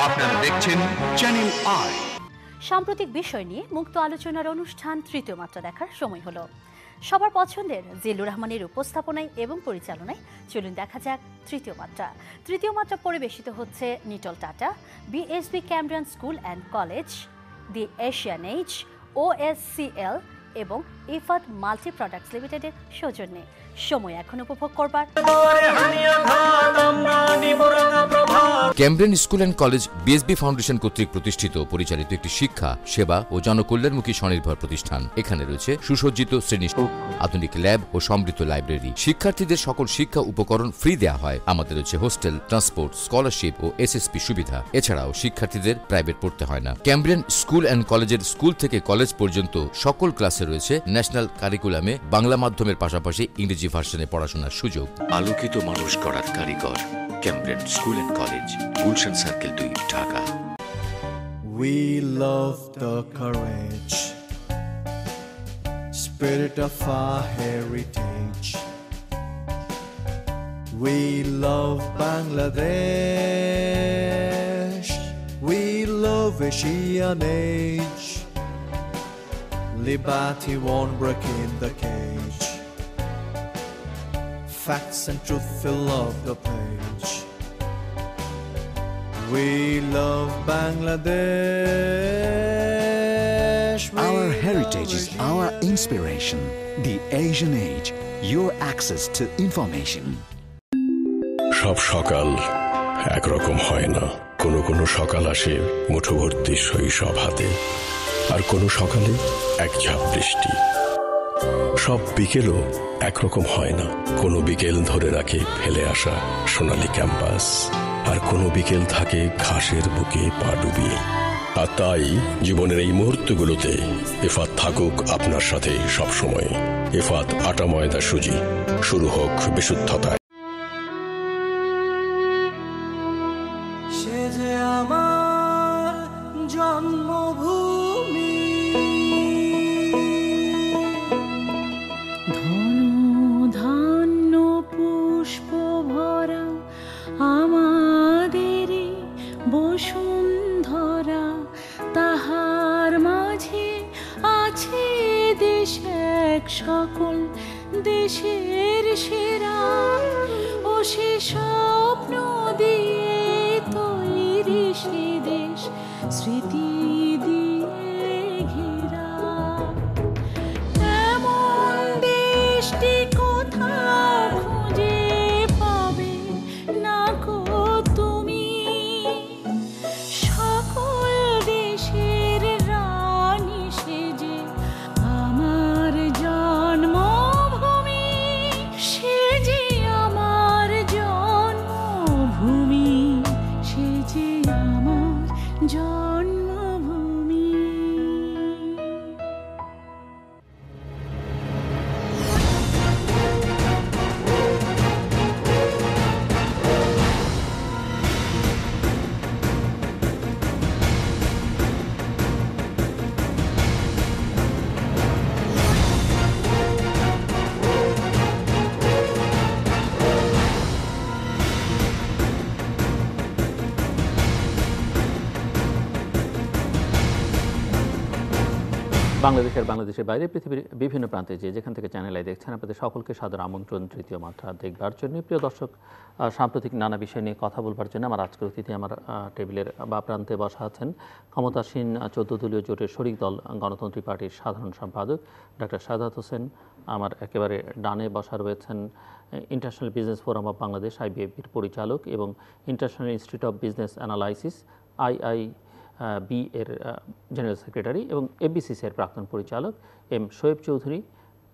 আপনারা দেখছেন channel I. সাম্প্রতিক বিষয় নিয়ে মুক্ত আলোচনার অনুষ্ঠান তৃতীয় মাত্রা দেখার সময় হলো। সবার পছন্দের জিল্লুর রহমানের উপস্থাপনায় এবং পরিচালনায় চলুন দেখা যাক তৃতীয় মাত্রা। তৃতীয় মাত্রা পরিবেশিত হচ্ছে Nitol Tata, BSB Cambrian school and college, the Asian age, OSCL এবং ইফাত মাল্টি প্রোডাক্টস লিমিটেডের সৌজন্যে। সময় এখন উপভোগ করবার Cambrian school and college BSB foundation কর্তৃক প্রতিষ্ঠিত পরিচালিত একটি শিক্ষা, সেবা ও জনকল্যাণমুখী স্বনির্ভর প্রতিষ্ঠান। এখানে রয়েছে সুসজ্জিত শ্রেণী, আধুনিক ল্যাব ও সমৃদ্ধ লাইব্রেরি। শিক্ষার্থীদের সকল শিক্ষা উপকরণ ফ্রি দেওয়া হয়। আমাদের রয়েছে হোস্টেল, ট্রান্সপোর্ট, স্কলারশিপ ও SSP সুবিধা। এছাড়াও শিক্ষার্থীদের প্রাইভেট পড়তে হয় না। ক্যামব্রিয়ান স্কুল অ্যান্ড কলেজের স্কুল থেকে কলেজ পর্যন্ত সকল ক্লাসে রয়েছে ন্যাশনাল কারিকুলামে বাংলা মাধ্যমের পাশাপাশি ইংরেজি ভার্সনে পড়াশোনার সুযোগ। আলোকিত মানুষ গড়ার কারিগর Cambrian school and college, Gulshan circle 2, Dhaka. We love the courage, spirit of our heritage. We love Bangladesh, we love Asian age. Liberty won't break in the cage. Facts and truth fill up the page. We love Bangladesh. Our heritage is our inspiration. The Asian Age, your access to information. সব সকাল একরকম হয় না। কোনো কোনো সকাল আসে মুঠোভর্তি শৈশব হাতে, আর কোনো সকালে এক ঝাঁপ বৃষ্টি। সব বিকেলও একরকম হয় না। কোনো বিকেল ধরে রাখে ফেলে আসা সোনালী ক্যাম্পাস, আর কোনো বিকেল থাকে ঘাসের বুকে পা ডুবিয়ে। আর তাই জীবনের এই মুহূর্তগুলোতে ইফাত থাকুক আপনার সাথে সবসময়। ইফাত আটা ময়দা সুজি, শুরু হোক বিশুদ্ধতায়। সে যে আমার জন্মভূমি, ধান্য পুষ্প ভরা আমাদের বসুন্ধরা, তাহার মাঝে আছে দেশ এক, সকল দেশের সেরা। ও সে স্বপ্ন দিয়ে তৈরি সে দেশ, স্মৃতি দিয়ে ঘেরা। এমন দেশটি কোথাও খুঁজে পাবে না গো তুমি। সকল দেশের রানী সেজে আমার জন্মভূমি, সে যে আমার জন্মভূমি, সে যে আমার জন্মভূমি। বাংলাদেশের বাইরে পৃথিবীর বিভিন্ন প্রান্তে যেখান থেকে চ্যানেল আই দেখছেন, আপনাদের সকলকে সাদর আমন্ত্রণ তৃতীয় মাত্রা দেখবার জন্য। প্রিয় দর্শক, সাম্প্রতিক নানা বিষয় নিয়ে কথা বলবার জন্য আমার আজকের অতিথি আমার টেবিলের বা প্রান্তে বসা আছেন ক্ষমতাসীন 14 দলীয় জোটের শরিক দল গণতন্ত্রী পার্টির সাধারণ সম্পাদক ডক্টর সাদাত হোসেন। আমার একেবারে ডানে বসা রয়েছেন international business forum of Bangladesh IBFB-র পরিচালক এবং international institute of business analysis IIB এর জেনারেল সেক্রেটারি এবং FBCCI এর প্রাক্তন পরিচালক M শোয়েব চৌধুরী।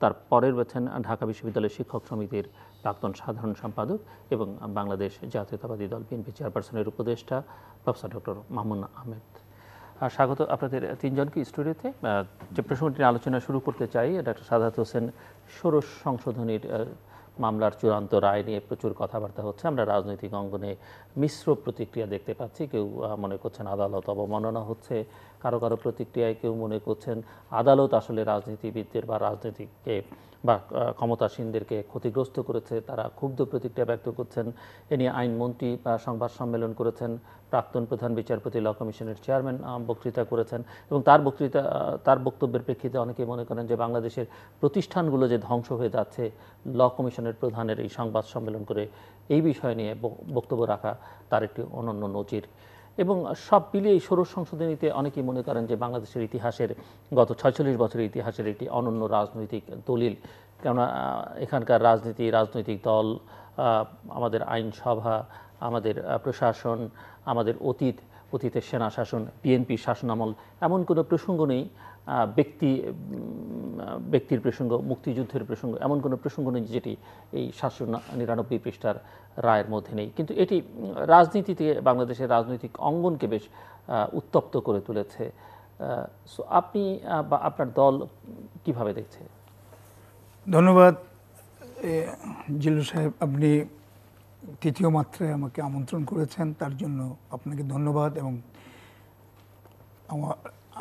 তার পরের রয়েছেন ঢাকা বিশ্ববিদ্যালয়ের শিক্ষক সমিতির প্রাক্তন সাধারণ সম্পাদক এবং বাংলাদেশ জাতীয়তাবাদী দল BNP চেয়ারপারসনের উপদেষ্টা প্রফেসর ডক্টর মামুন আহমেদ। স্বাগত আপনাদের তিনজনকে স্টুডিওতে। যে প্রসঙ্গটি আলোচনা শুরু করতে চাই, ডক্টর সাদাত হোসেন, ষোড়শ সংশোধনীর মামলার চূড়ান্ত রায় নিয়ে প্রচুর কথাবার্তা হচ্ছে। আমরা রাজনৈতিক অঙ্গনে মিশ্র প্রতিক্রিয়া দেখতে পাচ্ছি। কেউ মনে করছেন আদালত অবমাননা হচ্ছে, কারো কারো প্রতিক্রিয়ায় কেউ মনে করছেন আদালত আসলে রাজনীতিবিদদের বা রাজনীতিকে বা ক্ষমতাসীনদেরকে ক্ষতিগ্রস্ত করেছে, তারা ক্ষুব্ধ প্রতিক্রিয়া ব্যক্ত করছেন। এ নিয়ে আইনমন্ত্রী সংবাদ সম্মেলন করেছেন, প্রাক্তন প্রধান বিচারপতি ল কমিশনের চেয়ারম্যান বক্তৃতা করেছেন এবং তার বক্তব্যের প্রেক্ষিতে অনেকে মনে করেন যে বাংলাদেশের প্রতিষ্ঠানগুলো যে ধ্বংস হয়ে যাচ্ছে, ল কমিশনের প্রধানের এই সংবাদ সম্মেলন করে এই বিষয় নিয়ে বক্তব্য রাখা তার একটি অনন্য নজির। এবং সব মিলিয়ে এই ষোড়শ সংশোধনীতে অনেকেই মনে করেন যে বাংলাদেশের ইতিহাসের গত 46 বছরের ইতিহাসের একটি অনন্য রাজনৈতিক দলিল। কেননা এখানকার রাজনৈতিক দল, আমাদের আইনসভা, আমাদের প্রশাসন, আমাদের অতীতের সেনা শাসন, বিএনপি শাসনামল, এমন কোনো প্রসঙ্গ নেই, ব্যক্তির প্রসঙ্গ, মুক্তিযুদ্ধের প্রসঙ্গ, এমন কোনো প্রসঙ্গ নেই যেটি এই 799 পৃষ্ঠার রায়ের মধ্যে নেই। কিন্তু এটি রাজনীতিতে বাংলাদেশের রাজনৈতিক অঙ্গনকে বেশ উত্তপ্ত করে তুলেছে। সো আপনি বা আপনার দল কিভাবে দেখছে? ধন্যবাদ জিল্লু সাহেব, আপনি তৃতীয় মাত্রায় আমাকে আমন্ত্রণ করেছেন, তার জন্য আপনাকে ধন্যবাদ। এবং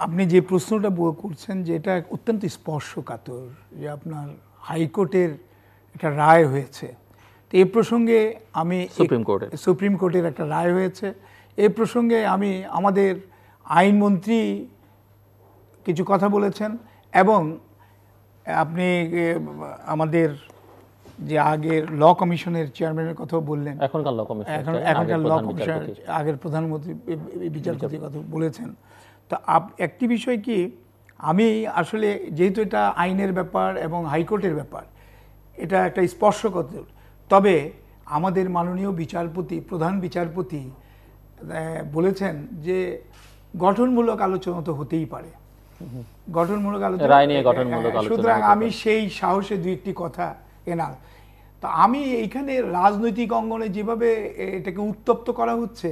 আপনি যে প্রশ্নটা করছেন যে এটা অত্যন্ত স্পর্শকাতর, যে আপনার হাইকোর্টের একটা রায় হয়েছে, তো এই প্রসঙ্গে আমি সুপ্রিম কোর্টের একটা রায় হয়েছে, এই প্রসঙ্গে আমি আমাদের আইনমন্ত্রী কিছু কথা বলেছেন এবং আপনি আমাদের যে আগের ল কমিশনের চেয়ারম্যানের কথাও বললেন, এখনকার ল কমিশনের আগের প্রধানমন্ত্রী বিচারপতির কথা বলেছেন। তো একটি বিষয় কি, আমি আসলে যেহেতু এটা আইনের ব্যাপার এবং হাইকোর্টের ব্যাপার, এটা একটা স্পর্শকাতর, তবে আমাদের মাননীয় বিচারপতি, প্রধান বিচারপতি বলেছেন যে গঠনমূলক আলোচনা তো হতেই পারে, গঠনমূলক আলোচনা, সুতরাং আমি সেই সাহসে দুই একটি কথা এনার। তো আমি এইখানে রাজনৈতিক অঙ্গনে যেভাবে এটাকে উত্তপ্ত করা হচ্ছে,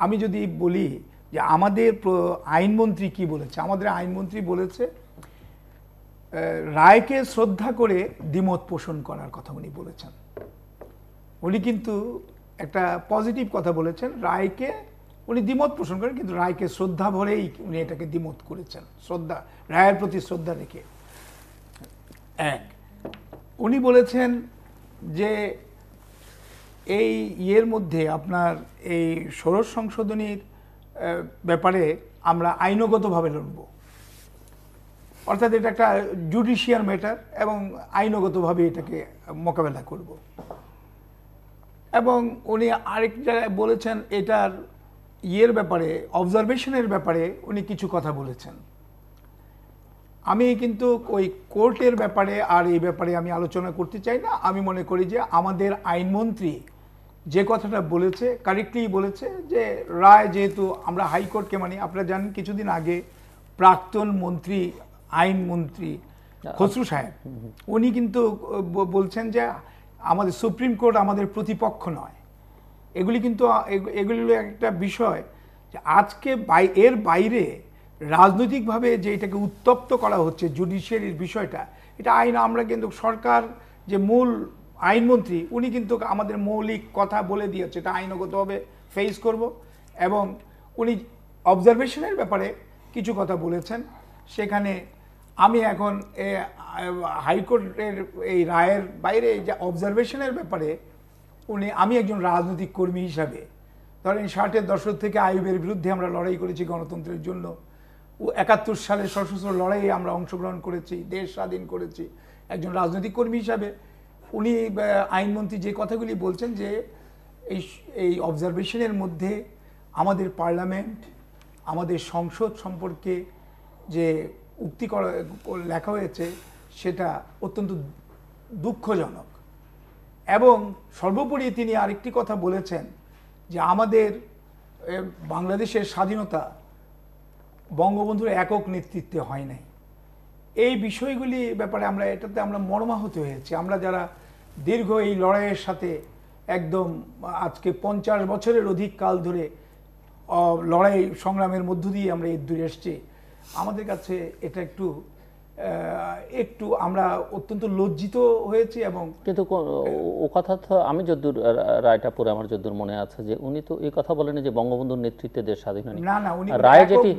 আমি যদি বলি যে আমাদের আইনমন্ত্রী কি বলেছে, আমাদের আইনমন্ত্রী বলেছে রায়কে শ্রদ্ধা করে দ্বিমত পোষণ করার কথা উনি বলেছেন। উনি কিন্তু একটা পজিটিভ কথা বলেছেন, রায়কে উনি দ্বিমত পোষণ করেন, কিন্তু রায়কে শ্রদ্ধা ভরেই উনি এটাকে দ্বিমত করেছেন, শ্রদ্ধা, রায়ের প্রতি শ্রদ্ধা রেখে। উনি বলেছেন যে এই ইয়ের মধ্যে আপনার এই ষোড়শ সংশোধনীর ব্যাপারে আমরা আইনগতভাবে লড়ব, অর্থাৎ এটা একটা জুডিশিয়াল ম্যাটার এবং আইনগতভাবে এটাকে মোকাবেলা করব। এবং উনি আরেক জায়গায় বলেছেন এটার ইয়ের ব্যাপারে, অবজারভেশনের ব্যাপারে উনি কিছু কথা বলেছেন। আমি কিন্তু ওই কোর্টের ব্যাপারে আর এই ব্যাপারে আমি আলোচনা করতে চাই না। আমি মনে করি যে আমাদের আইনমন্ত্রী যে কথাটা বলেছে কারেক্টলি বলেছে, যে রায় যেহেতু আমরা হাইকোর্টকে মানি। আপনারা জানেন কিছুদিন আগে প্রাক্তন মন্ত্রী, আইনমন্ত্রী খসরু সাহেব, উনি কিন্তু বলছেন যে আমাদের সুপ্রিম কোর্ট আমাদের প্রতিপক্ষ নয়। এগুলি কিন্তু এগুলি একটা বিষয় যে আজকে এর বাইরে রাজনৈতিকভাবে যে এটাকে উত্তপ্ত করা হচ্ছে জুডিশিয়ারির বিষয়টা, এটা আইন, আমরা কিন্তু সরকার যে মূল আইনমন্ত্রী উনি কিন্তু আমাদের মৌলিক কথা বলে দিয়েছে, এটা আইনগতভাবে ফেস করব। এবং উনি অবজারভেশনের ব্যাপারে কিছু কথা বলেছেন, সেখানে আমি এখন হাইকোর্টের এই রায়ের বাইরে যে অবজারভেশনের ব্যাপারে আমি একজন রাজনৈতিক কর্মী হিসাবে, ধরেন 60-এর দশক থেকে আইয়ুবের বিরুদ্ধে আমরা লড়াই করেছি গণতন্ত্রের জন্য, 71 সালের সশস্ত্র লড়াইয়ে আমরা অংশগ্রহণ করেছি, দেশ স্বাধীন করেছি। একজন রাজনৈতিক কর্মী হিসাবে উনি আইনমন্ত্রী যে কথাগুলি বলছেন যে এই অবজারভেশনের মধ্যে আমাদের পার্লামেন্ট, আমাদের সংসদ সম্পর্কে যে উক্তি লেখা হয়েছে সেটা অত্যন্ত দুঃখজনক। এবং সর্বোপরি তিনি আরেকটি কথা বলেছেন যে আমাদের বাংলাদেশের স্বাধীনতা বঙ্গবন্ধুর একক নেতৃত্বে হয় নাই। এই বিষয়গুলি ব্যাপারে এটাতে আমরা মর্মাহত হয়েছি। আমরা যারা দীর্ঘ এই লড়াইয়ের সাথে একদম আজকে 50 বছরের অধিক কাল ধরে লড়াই সংগ্রামের মধ্য দিয়ে আমরা এই দূরে এসছি, আমাদের কাছে এটা একটু একটু আমরা অত্যন্ত লজ্জিত হয়েছি। এবং কিন্তু ও কথা তো আমি যদ্দূর রায়টা পড়ে আমার যদ্দূর মনে আছে যে উনি তো এই কথা বলেন যে বঙ্গবন্ধুর নেতৃত্বে দেশ স্বাধীন হয়নি। না না, উনি রায় যেটি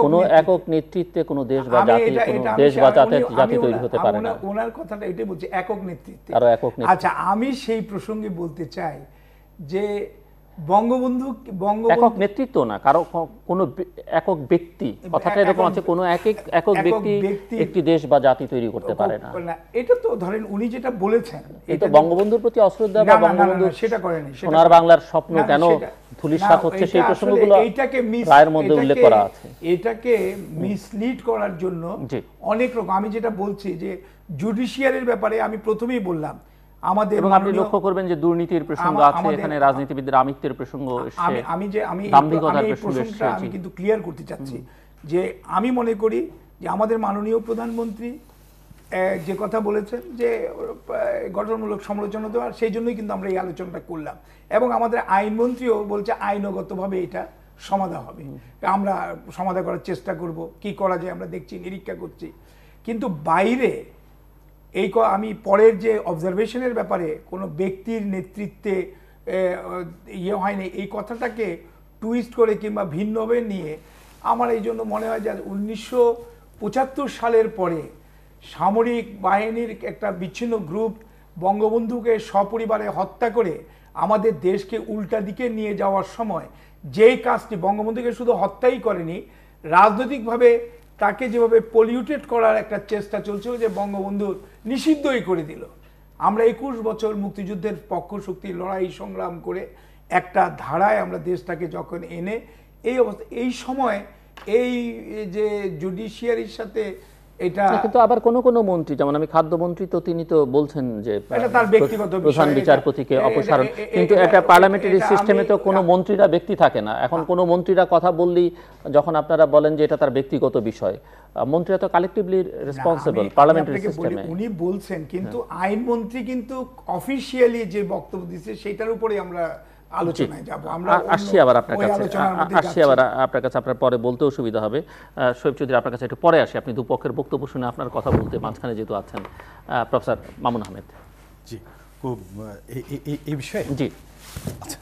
কোনো একক নেতৃত্বে কোনো দেশ বা জাতি জাতি তৈরি হতে পারে না। ওনার কথাটা এটাই বলছি, একক নেতৃত্বে। আচ্ছা, আমি সেই প্রসঙ্গে বলতে চাই যে বঙ্গবন্ধু একক নেতৃত্ব না, কারো কোনো একক ব্যক্তি, কথাটা এরকম আছে, কোনো একক ব্যক্তি একটি দেশ বা জাতি তৈরি করতে পারে না। এটা তো ধরেন উনি যেটা বলেছেন, এটা বঙ্গবন্ধুর প্রতি অশ্রদ্ধা বা বঙ্গবন্ধু সেটা করেনি। সোনার বাংলার স্বপ্ন কেন ধূলিসাৎ হচ্ছে সেই প্রসঙ্গগুলো রায়ের মধ্যে উল্লেখ করা আছে। এটাকে মিসলিড করার জন্য অনেক রকম, আমি যেটা বলছি যে জুডিশিয়ারির ব্যাপারে আমি প্রথমেই বললাম আমাদের, এবং আপনি লক্ষ্য করবেন যে দুর্নীতির প্রসঙ্গ আছে এখানে, রাজনীতিবিদদের আমিত্বের প্রসঙ্গ এসেছে, দাম্ভিকতার প্রসঙ্গ এসেছে। আমি কিন্তু ক্লিয়ার করতে চাচ্ছি যে আমি মনে করি যে আমাদের মাননীয় প্রধানমন্ত্রী যে কথা বলেছেন যে গঠনমূলক সমালোচনা দেওয়ার, সেই জন্যই কিন্তু আমরা এই আলোচনাটা করলাম। এবং আমাদের আইনমন্ত্রীও বলছে আইনগতভাবে এটা সমাধান হবে, আমরা সমাধান করার চেষ্টা করব, কি করা যায় আমরা দেখছি, নিরীক্ষা করছি। কিন্তু বাইরে এই আমি পরের যে অবজারভেশনের ব্যাপারে কোনো ব্যক্তির নেতৃত্বে ইয়ে হয়নি, এই কথাটাকে টুইস্ট করে কিংবা ভিন্নভাবে নিয়ে আমার এই জন্য মনে হয় যে 1975 সালের পরে সামরিক বাহিনীর একটা বিচ্ছিন্ন গ্রুপ বঙ্গবন্ধুকে সপরিবারে হত্যা করে আমাদের দেশকে উল্টা দিকে নিয়ে যাওয়ার সময় যেই কাজটি, বঙ্গবন্ধুকে শুধু হত্যাই করেনি, রাজনৈতিকভাবে তাকে যেভাবে পলিউটেড করার একটা চেষ্টা চলছিল যে বঙ্গবন্ধু নিষিদ্ধই করে দিল। আমরা 21 বছর মুক্তিযুদ্ধের পক্ষ শক্তির লড়াই সংগ্রাম করে একটা ধারায় আমরা দেশটাকে যখন এনে এই অবস্থা, এই সময় এই যে জুডিশিয়ারির সাথে এটা, কিন্তু আবার কোন কোন মন্ত্রী, যেমন আমি খাদ্যমন্ত্রী, তো তিনি তো বলছেন যে এটা তার ব্যক্তিগত প্রধান বিচারপতিকে অপসারণ, কিন্তু একটা পার্লামেন্টারি সিস্টেমে তো কোনো মন্ত্রীরা ব্যক্তি থাকে না। এখন কোনো মন্ত্রীরা কথা বললেই যখন আপনারা বলেন যে এটা তার ব্যক্তিগত বিষয়, মন্ত্রীরা তো কালেক্টিভলি রেসপন্সিবল পার্লামেন্টারি সিস্টেমে। উনি বলছেন, কিন্তু আইনমন্ত্রী কিন্তু অফিশিয়ালি যে বক্তব্য দিচ্ছে সেটার উপরে আমরা আলোচনায় যাব। আমরা আসছি আবার আপনার কাছে, আপনার পরে বলতেও সুবিধা হবে। শোয়েব চৌধুরী, আপনার কাছে একটু পরে আসি, আপনি দুপক্ষের বক্তব্য শুনে আপনার কথা বলতে মাঝখানে যেহেতু আছেন। প্রফেসর মামুন আহমেদ। জি, খুব এই বিষয়ে জি, আচ্ছা,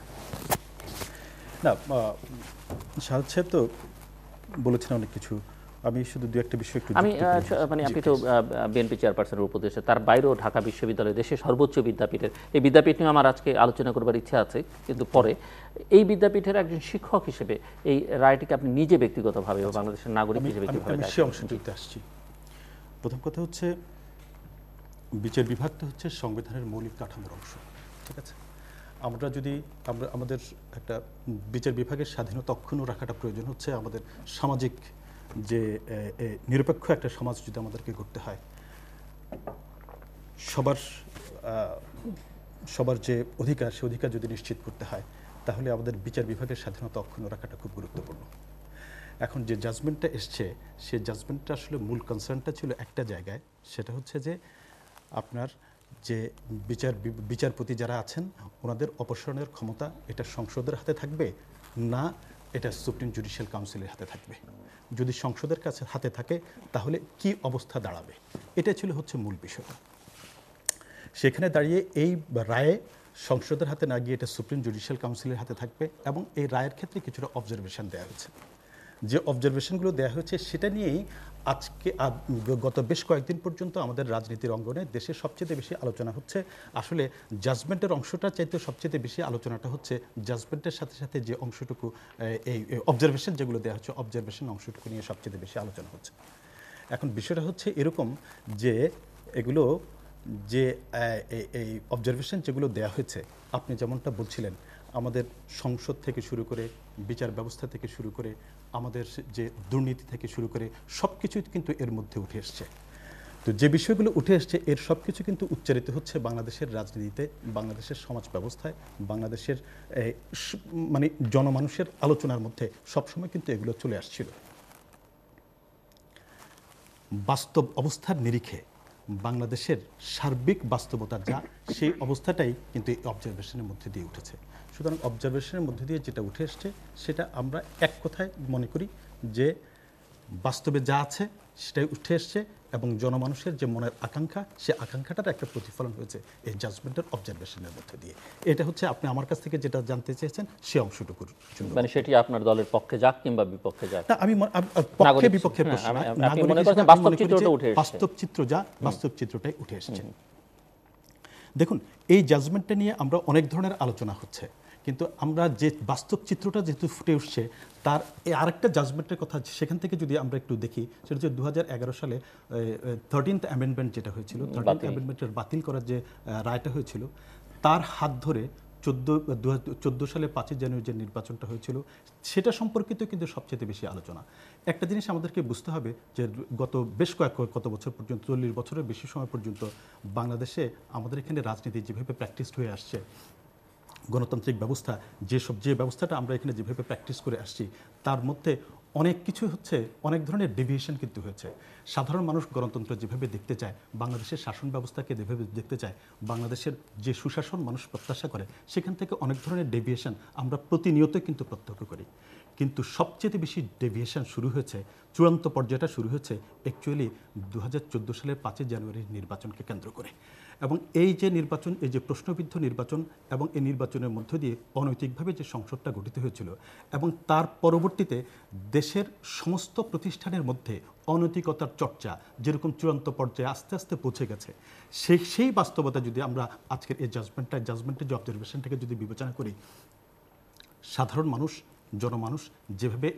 না শাহাদ সাহেব তো বলেছেন অনেক কিছু, আমি শুধু দু একটা বিষয় একটু মানে আপনি তো বিএনপি চেয়ারপারসনের উপদেষ্টা, তার বাইরেও ঢাকা বিশ্ববিদ্যালয় দেশের সর্বোচ্চ বিদ্যাপীঠের, এই বিদ্যাপীঠ নিয়ে আমার আজকে আলোচনা করবার ইচ্ছা আছে, কিন্তু পরে। এই বিদ্যাপীঠের একজন শিক্ষক হিসেবে এই রায়টিকে আপনি নিজে ব্যক্তিগতভাবে বা বাংলাদেশের নাগরিক হিসেবে কিভাবে দেখেন? সেই অংশটিতে আসছি। প্রথম কথা হচ্ছে, বিচার বিভাগ তো হচ্ছে সংবিধানের মৌলিক কাঠামোর অংশ, ঠিক আছে? আমরা যদি আমাদের একটা বিচার বিভাগের স্বাধীনতা অক্ষুণ্ণ রাখাটা প্রয়োজন হচ্ছে, আমাদের সামাজিক যে নিরপেক্ষ একটা সমাজ যদি আমাদেরকে করতে হয়, সবার যে অধিকার, সে অধিকার যদি নিশ্চিত করতে হয়, তাহলে আমাদের বিচার বিভাগের স্বাধীনতা অক্ষুণ্ণ রাখাটা খুব গুরুত্বপূর্ণ। এখন যে জাজমেন্টটা এসছে, সে জাজমেন্টটা আসলে মূল কনসার্নটা ছিল একটা জায়গায়, সেটা হচ্ছে যে আপনার যে বিচারপতি যারা আছেন ওনাদের অপসারণের ক্ষমতা এটা সংসদের হাতে থাকবে না এটা সুপ্রিম জুডিশিয়াল কাউন্সিলের হাতে থাকবে। যদি সংসদের কাছে হাতে থাকে তাহলে কি অবস্থা দাঁড়াবে, এটা ছিল হচ্ছে মূল বিষয়টা। সেখানে দাঁড়িয়ে এই রায়ে সংসদের হাতে না গিয়ে এটা সুপ্রিম জুডিশিয়াল কাউন্সিলের হাতে থাকবে, এবং এই রায়ের ক্ষেত্রে কিছুটা অবজারভেশন দেওয়া হয়েছে। যে অবজারভেশনগুলো দেওয়া হয়েছে সেটা নিয়েই আজকে গত বেশ কয়েকদিন পর্যন্ত আমাদের রাজনীতির অঙ্গনে দেশে সবচেয়ে বেশি আলোচনা হচ্ছে। আসলে জাজমেন্টের অংশটা চাইতে সবচেয়ে বেশি আলোচনাটা হচ্ছে জাজমেন্টের সাথে সাথে যে অংশটুকু এই অবজারভেশন যেগুলো দেওয়া হচ্ছে, অবজারভেশন অংশটুকু নিয়ে সবচেয়ে বেশি আলোচনা হচ্ছে। এখন বিষয়টা হচ্ছে এরকম যে এগুলো যে এই অবজারভেশন যেগুলো দেওয়া হয়েছে, আপনি যেমনটা বলছিলেন, আমাদের সংসদ থেকে শুরু করে বিচার ব্যবস্থা থেকে শুরু করে আমাদের যে দুর্নীতি থেকে শুরু করে সব কিছুই কিন্তু এর মধ্যে উঠে এসছে। তো যে বিষয়গুলো উঠে এসছে এর সব কিছু কিন্তু উচ্চারিত হচ্ছে বাংলাদেশের রাজনীতিতে, বাংলাদেশের সমাজ ব্যবস্থায়, বাংলাদেশের মানে জনমানুষের আলোচনার মধ্যে সবসময় কিন্তু এগুলো চলে আসছিল। বাস্তব অবস্থার নিরিখে বাংলাদেশের সার্বিক বাস্তবতা যা, সেই অবস্থাটাই কিন্তু এই অবজারভেশনের মধ্যে দিয়ে উঠেছে। সুতরাং অবজারভেশনের মধ্যে দিয়ে যেটা উঠে এসছে সেটা আমরা এক কথায় মনে করি যে বাস্তবে যা আছে সেটাই উঠে এসছে, এবং জনমানুষের যে মনের আকাঙ্ক্ষা, সে আকাঙ্ক্ষাটার একটা প্রতিফলন হয়েছে এই জাজমেন্টের অবজারভেশনের মধ্যে দিয়ে। এটা হচ্ছে আপনি আমার কাছ থেকে যেটা জানতে চেয়েছেন সে অংশটুকুর জন্য। মানে সেটি আপনার দলের পক্ষে যাক কিংবা বিপক্ষে যাক, না আমি পক্ষে বিপক্ষের প্রশ্ন না, বাস্তব চিত্র যা বাস্তব চিত্রটাই উঠে এসেছে। দেখুন, এই জাজমেন্টটা নিয়ে আমরা অনেক ধরনের আলোচনা হচ্ছে, কিন্তু আমরা যে বাস্তব চিত্রটা যেহেতু ফুটে উঠছে তার আরেকটা জাজমেন্টের কথা সেখান থেকে যদি আমরা একটু দেখি, সেটা হচ্ছে 2011 সালে 13th অ্যামেন্ডমেন্ট যেটা হয়েছিল, 13th অ্যামেন্ডমেন্টের বাতিল করার যে রায়টা হয়েছিল, তার হাত ধরে 2014 সালে 5 জানুয়ারি যে নির্বাচনটা হয়েছিল সেটা সম্পর্কিত কিন্তু সবচেয়ে বেশি আলোচনা। একটা জিনিস আমাদেরকে বুঝতে হবে যে গত বেশ কত বছর পর্যন্ত, 40 বছরের বেশি সময় পর্যন্ত বাংলাদেশে আমাদের এখানে রাজনীতি যেভাবে প্র্যাকটিসড হয়ে আসছে, গণতান্ত্রিক ব্যবস্থা যে ব্যবস্থাটা আমরা এখানে যেভাবে প্র্যাকটিস করে আসছি, তার মধ্যে অনেক কিছু হচ্ছে, অনেক ধরনের ডেভিয়েশন কিন্তু হয়েছে। সাধারণ মানুষ গণতন্ত্র যেভাবে দেখতে চায়, বাংলাদেশের শাসন ব্যবস্থাকে যেভাবে দেখতে চায়, বাংলাদেশের যে সুশাসন মানুষ প্রত্যাশা করে, সেখান থেকে অনেক ধরনের ডেভিয়েশন আমরা প্রতিনিয়ত কিন্তু প্রত্যক্ষ করি। কিন্তু সবচেয়ে বেশি ডেভিয়েশন শুরু হয়েছে, চূড়ান্ত পর্যায়টা শুরু হয়েছে অ্যাকচুয়ালি 2014 সালের 5 জানুয়ারির নির্বাচনকে কেন্দ্র করে। এবং এই যে নির্বাচন, এই যে প্রশ্নবিদ্ধ নির্বাচন এবং এই নির্বাচনের মধ্য দিয়ে অনৈতিকভাবে যে সংসদটা গঠিত হয়েছিল এবং তার পরবর্তীতে দেশের সমস্ত প্রতিষ্ঠানের মধ্যে অনৈতিকতার চর্চা যেরকম চূড়ান্ত পর্যায়ে আস্তে আস্তে পৌঁছে গেছে, সেই বাস্তবতা যদি আমরা আজকের এই জাজমেন্টের যে অবজারভেশনটাকে যদি বিবেচনা করি, সাধারণ মানুষ, জনমানুষ যেভাবে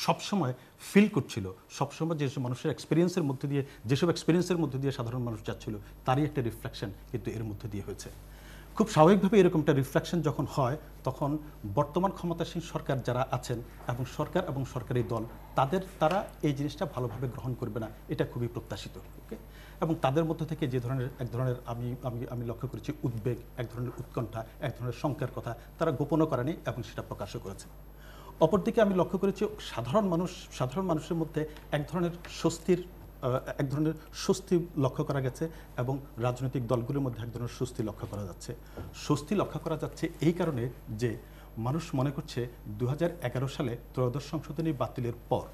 সবসময় ফিল করছিল, সবসময় যেসব মানুষের এক্সপিরিয়েন্সের মধ্যে দিয়ে, যেসব এক্সপিরিয়েন্সের মধ্যে দিয়ে সাধারণ মানুষ যাচ্ছিল, তারই একটা রিফ্লেকশন কিন্তু এর মধ্যে দিয়ে হয়েছে। খুব স্বাভাবিকভাবে এরকমটা রিফ্লেকশন যখন হয়, তখন বর্তমান ক্ষমতাসীন সরকার যারা আছেন এবং সরকার এবং সরকারি দল তারা এই জিনিসটা ভালোভাবে গ্রহণ করবে না, এটা খুবই প্রত্যাশিত। ওকে, এবং তাদের মধ্যে থেকে যে ধরনের এক ধরনের আমি লক্ষ্য করেছি উদ্বেগ, এক ধরনের উৎকণ্ঠা, এক ধরনের শঙ্কার কথা তারা গোপনও করেনি এবং সেটা প্রকাশও করেছে। অপরদিকে আমি লক্ষ্য করেছি সাধারণ মানুষের মধ্যে এক ধরনের স্বস্তি লক্ষ্য করা গেছে এবং রাজনৈতিক দলগুলোর মধ্যে এক ধরনের স্বস্তি লক্ষ্য করা যাচ্ছে। স্বস্তি লক্ষ্য করা যাচ্ছে এই কারণে যে মানুষ মনে করছে 2011 সালে ত্রয়োদশ সংশোধনী বাতিলের পর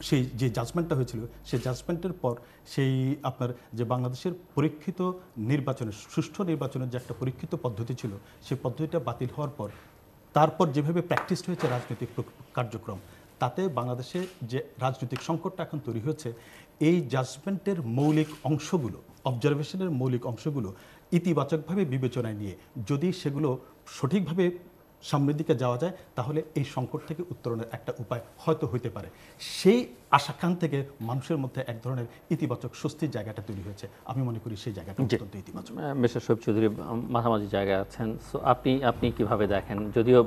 সেই যে জাজমেন্টটা হয়েছিল, সেই জাজমেন্টের পর সেই আপনার যে বাংলাদেশের পরীক্ষিত নির্বাচনের, সুষ্ঠু নির্বাচনের যে একটা পরীক্ষিত পদ্ধতি ছিল, সেই পদ্ধতিটা বাতিল হওয়ার পর তারপর যেভাবে প্র্যাকটিস হয়েছে রাজনৈতিক কার্যক্রম, তাতে বাংলাদেশে যে রাজনৈতিক সংকটটা এখন তৈরি হয়েছে, এই জাজমেন্টের মৌলিক অংশগুলো, অবজারভেশনের মৌলিক অংশগুলো ইতিবাচকভাবে বিবেচনায় নিয়ে যদি সেগুলো সঠিকভাবে সামনের দিকে যাওয়া যায়, তাহলে এই সংকট থেকে উত্তরণের একটা উপায় হয়তো হইতে পারে। সেই আশাকান থেকে মানুষের মধ্যে এক ধরনের ইতিবাচক স্বস্তির জায়গাটা তৈরি হয়েছে। আমি মনে করি সেই জায়গাটা অত্যন্ত ইতিবাচক। মিস্টার শোয়েব চৌধুরী মাঝামাঝি জায়গায় আছেন, সো আপনি কিভাবে দেখেন? যদিও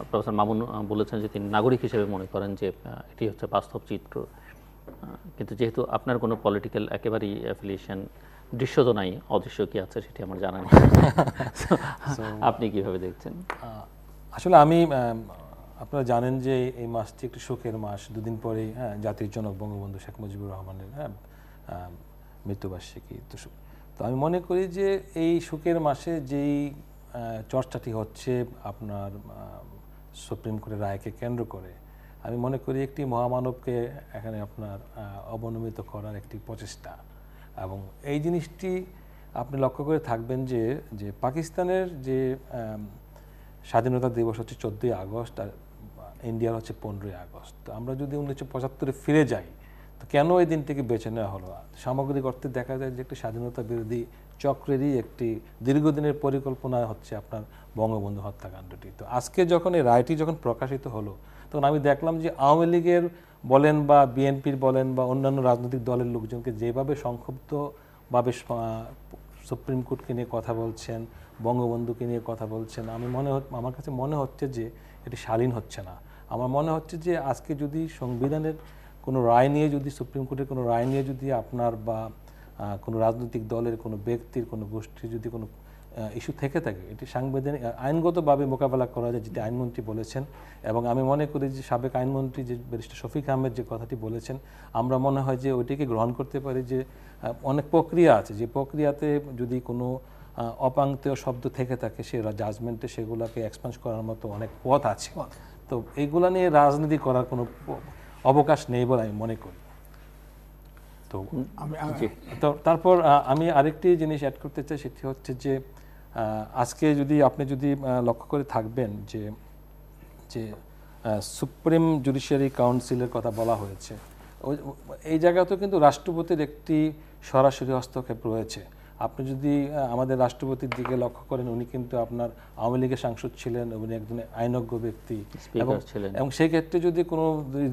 প্রফেসর মামুন বলেছেন যে তিনি নাগরিক হিসেবে মনে করেন যে এটি হচ্ছে বাস্তব চিত্র, কিন্তু যেহেতু আপনার কোনো পলিটিক্যাল একেবারেই অ্যাফিলিয়েশন দৃশ্য তো নাই, অদৃশ্য কি আছে সেটি আমার জানা নেই, আপনি কিভাবে দেখছেন? আসলে আমি, আপনারা জানেন যে এই মাসটি একটি শোকের মাস, দুদিন পরে জাতির জনক বঙ্গবন্ধু শেখ মুজিবুর রহমানের মৃত্যুবার্ষিকী। তো আমি মনে করি যে এই শোকের মাসে যেই চর্চাটি হচ্ছে আপনার সুপ্রিম কোর্টের রায়কে কেন্দ্র করে, আমি মনে করি একটি মহামানবকে এখানে আপনার অবনমিত করার একটি প্রচেষ্টা। এবং এই জিনিসটি আপনি লক্ষ্য করে থাকবেন যে পাকিস্তানের যে স্বাধীনতা দিবস হচ্ছে 14ই আগস্ট আর ইন্ডিয়ার হচ্ছে 15ই আগস্ট। তো আমরা যদি 1975-এ ফিরে যাই, তো কেন এই দিনটিকে বেছে নেওয়া হলো? সামগ্রিক অর্থে দেখা যায় যে একটি স্বাধীনতা বিরোধী চক্রেরই একটি দীর্ঘদিনের পরিকল্পনা হচ্ছে আপনার বঙ্গবন্ধু হত্যাকাণ্ডটি। তো আজকে যখন এই রায়টি যখন প্রকাশিত হলো, তখন আমি দেখলাম যে আওয়ামী লীগের বলেন বা বিএনপির বলেন বা অন্যান্য রাজনৈতিক দলের লোকজনকে যেভাবে সংক্ষুব্ধভাবে সুপ্রিম কোর্টকে নিয়ে কথা বলছেন, বঙ্গবন্ধুকে নিয়ে কথা বলছেন, আমার কাছে মনে হচ্ছে যে এটি শালীন হচ্ছে না। আমার মনে হচ্ছে যে আজকে যদি সংবিধানের কোনো রায় নিয়ে, যদি সুপ্রিম কোর্টের কোনো রায় নিয়ে যদি আপনার বা কোনো রাজনৈতিক দলের, কোনো ব্যক্তির, কোনো গোষ্ঠীর যদি কোনো ইস্যু থেকে থাকে, এটি সাংবিধানিক আইনগতভাবে মোকাবেলা করা যায়, যেটি আইনমন্ত্রী বলেছেন। এবং আমি মনে করি যে সাবেক আইনমন্ত্রী যে ব্যারিস্টার শফিক আহমেদ যে কথাটি বলেছেন, আমরা মনে হয় যে ওইটিকে গ্রহণ করতে পারি যে অনেক প্রক্রিয়া আছে, যে প্রক্রিয়াতে যদি কোনো অপাঙ্ক্তেয় শব্দ থেকে থাকে, সে জাজমেন্টে সেগুলোকে এক্সপান্স করার মতো অনেক পথ আছে। তো এইগুলা নিয়ে রাজনীতি করার কোনো অবকাশ নেই বলে আমি মনে করি। তো তারপর আমি আরেকটি জিনিস অ্যাড করতে চাই, সেটি হচ্ছে যে আজকে আপনি যদি লক্ষ্য করে থাকবেন যে সুপ্রিম জুডিশিয়ারি কাউন্সিলের কথা বলা হয়েছে, এই জায়গাতেও কিন্তু রাষ্ট্রপতির একটি সরাসরি হস্তক্ষেপ রয়েছে। আপনি যদি আমাদের রাষ্ট্রপতির দিকে লক্ষ্য করেন, উনি কিন্তু আপনার আওয়ামী লীগের সাংসদ ছিলেন, উনি একজন আইনজ্ঞ ব্যক্তি এবং সেই ক্ষেত্রে যদি কোনো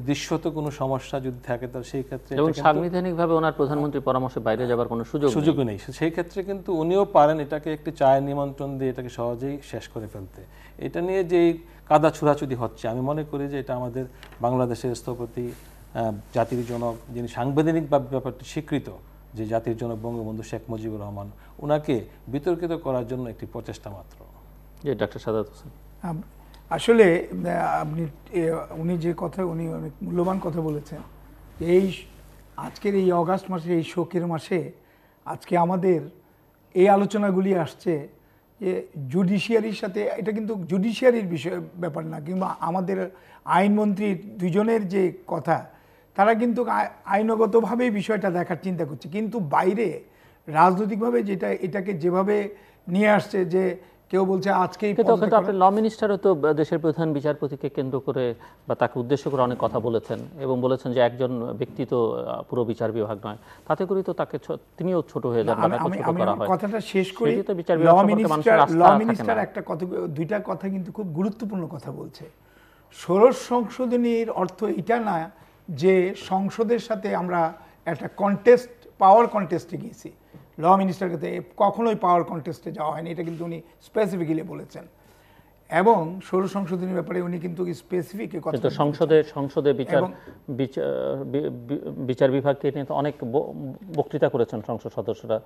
দৃশ্যত কোনো সমস্যা যদি থাকে তাহলে সেই ক্ষেত্রে এবং সাংবিধানিকভাবে ওনার প্রধানমন্ত্রীর পরামর্শে বাইরে যাবার কোনো সুযোগ নেই। সেই ক্ষেত্রে কিন্তু উনিও পারেন এটাকে একটি চায়ের নিমন্ত্রণ দিয়ে এটাকে সহজেই শেষ করে ফেলতে। এটা নিয়ে যে কাদা ছুড়াছুড়ি হচ্ছে, আমি মনে করি যে এটা আমাদের বাংলাদেশের স্থপতি জাতির জনক, যিনি সাংবিধানিকভাবে ব্যাপারটি স্বীকৃত, যে জাতির জনক বঙ্গবন্ধু শেখ মুজিবুর রহমান, ওনাকে বিতর্কিত করার জন্য একটি প্রচেষ্টা মাত্র। ডক্টর সাদাত হোসেন, আসলে উনি যে কথা, উনি অনেক মূল্যবান কথা বলেছেন। এই আজকের এই অগাস্ট মাসে, এই শোকের মাসে আজকে আমাদের এই আলোচনাগুলি আসছে যে জুডিশিয়ারির সাথে, এটা কিন্তু জুডিশিয়ারির ব্যাপার না, কিংবা আমাদের আইনমন্ত্রী দুজনের যে কথা, তারা কিন্তু আইনগতভাবেই বিষয়টা দেখার চিন্তা করছে, কিন্তু বাইরে রাজনৈতিকভাবে এটাকে যেভাবে নিয়ে আসছে, যে কেউ বলছে আজকেই। কিন্তু আপনি ল মিনিস্টারও তো দেশের প্রধান বিচারপতিকে কেন্দ্র করে বা তাকে উদ্দেশ্য করে অনেক কথা বলেছেন এবং বলেছেন যে একজন ব্যক্তি তো পুরো বিচার বিভাগ নয়, তাতে করে তো তাকে তিনিও ছোট হয়ে যান। আমি কথাটা শেষ করি। ল মিনিস্টার একটা কথা, দুইটা কথা কিন্তু খুব গুরুত্বপূর্ণ কথা বলছে। ষোড়শ সংশোধনীর অর্থ এটা না যে সংসদের সাথে আমরা একটা পাওয়ার কন্টেস্টে গিয়েছি। ল মিনিস্টার কাছে কখনোই পাওয়ার কন্টেস্টে যাওয়া হয়নি, এটা কিন্তু উনি স্পেসিফিক্যালি বলেছেন। এবং ষোড়শ সংশোধনীর ব্যাপারে উনি কিন্তু স্পেসিফিক কথা, সংসদে বিচার বিভাগকে নিয়ে তো অনেক বক্তৃতা করেছেন সংসদ সদস্যরা,